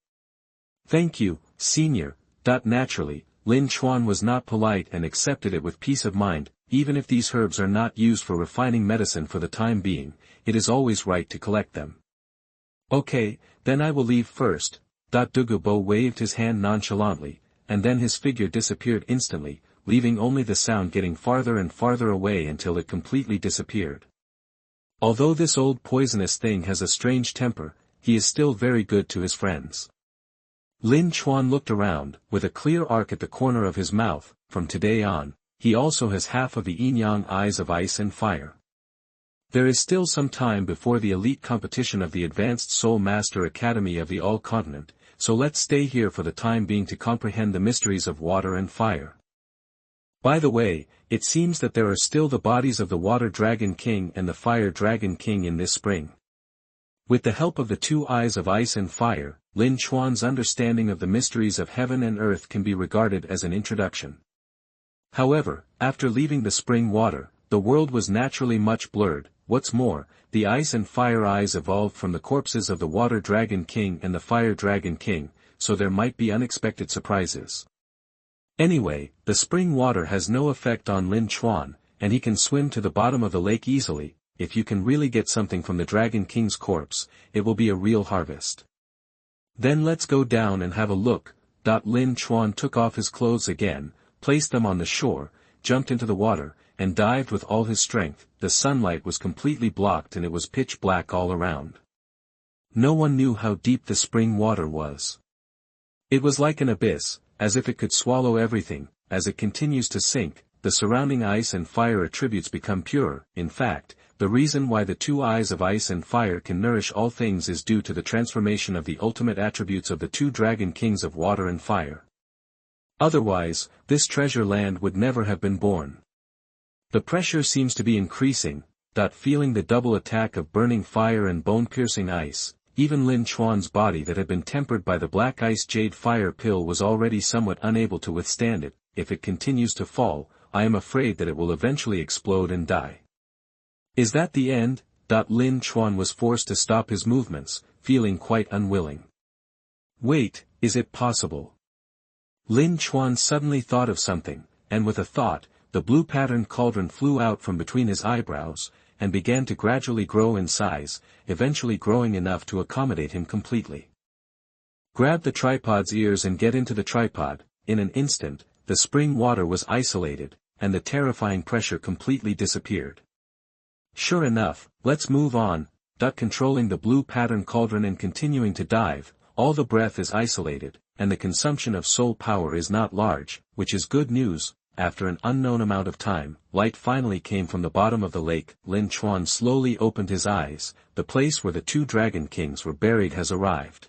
Thank you, Senior. Naturally, Lin Chuan was not polite and accepted it with peace of mind. Even if these herbs are not used for refining medicine for the time being, it is always right to collect them. Okay, then I will leave first. Douluo waved his hand nonchalantly, and then his figure disappeared instantly, leaving only the sound getting farther and farther away until it completely disappeared. Although this old poisonous thing has a strange temper, he is still very good to his friends. Lin Chuan looked around, with a clear arc at the corner of his mouth. From today on, he also has half of the yin-yang eyes of ice and fire. There is still some time before the elite competition of the Advanced Soul Master Academy of the All Continent, so let's stay here for the time being to comprehend the mysteries of water and fire. By the way, it seems that there are still the bodies of the Water Dragon King and the Fire Dragon King in this spring. With the help of the 2 eyes of ice and fire, Lin Chuan's understanding of the mysteries of heaven and earth can be regarded as an introduction. However, after leaving the spring water, the world was naturally much blurred. What's more, the ice and fire eyes evolved from the corpses of the Water Dragon King and the Fire Dragon King, so there might be unexpected surprises. Anyway, the spring water has no effect on Lin Chuan, and he can swim to the bottom of the lake easily. If you can really get something from the Dragon King's corpse, it will be a real harvest. Then let's go down and have a look. Lin Chuan took off his clothes again, placed them on the shore, jumped into the water, and dived with all his strength. The sunlight was completely blocked and it was pitch black all around. No one knew how deep the spring water was. It was like an abyss, as if it could swallow everything. As it continues to sink, the surrounding ice and fire attributes become pure. In fact, the reason why the 2 eyes of ice and fire can nourish all things is due to the transformation of the ultimate attributes of the 2 Dragon Kings of water and fire. Otherwise, this treasure land would never have been born. The pressure seems to be increasing. Feeling the double attack of burning fire and bone-piercing ice, even Lin Chuan's body that had been tempered by the black ice jade fire pill was already somewhat unable to withstand it. If it continues to fall, I am afraid that it will eventually explode and die. Is that the end? Lin Chuan was forced to stop his movements, feeling quite unwilling. Wait, is it possible? Lin Chuan suddenly thought of something, and with a thought, the blue-patterned cauldron flew out from between his eyebrows, and began to gradually grow in size, eventually growing enough to accommodate him completely. Grab the tripod's ears and get into the tripod. In an instant, the spring water was isolated, and the terrifying pressure completely disappeared. Sure enough, let's move on. Controlling the blue-patterned cauldron and continuing to dive, all the breath is isolated, and the consumption of soul power is not large, which is good news. after an unknown amount of time, light finally came from the bottom of the lake. Lin Chuan slowly opened his eyes. The place where the two dragon kings were buried has arrived.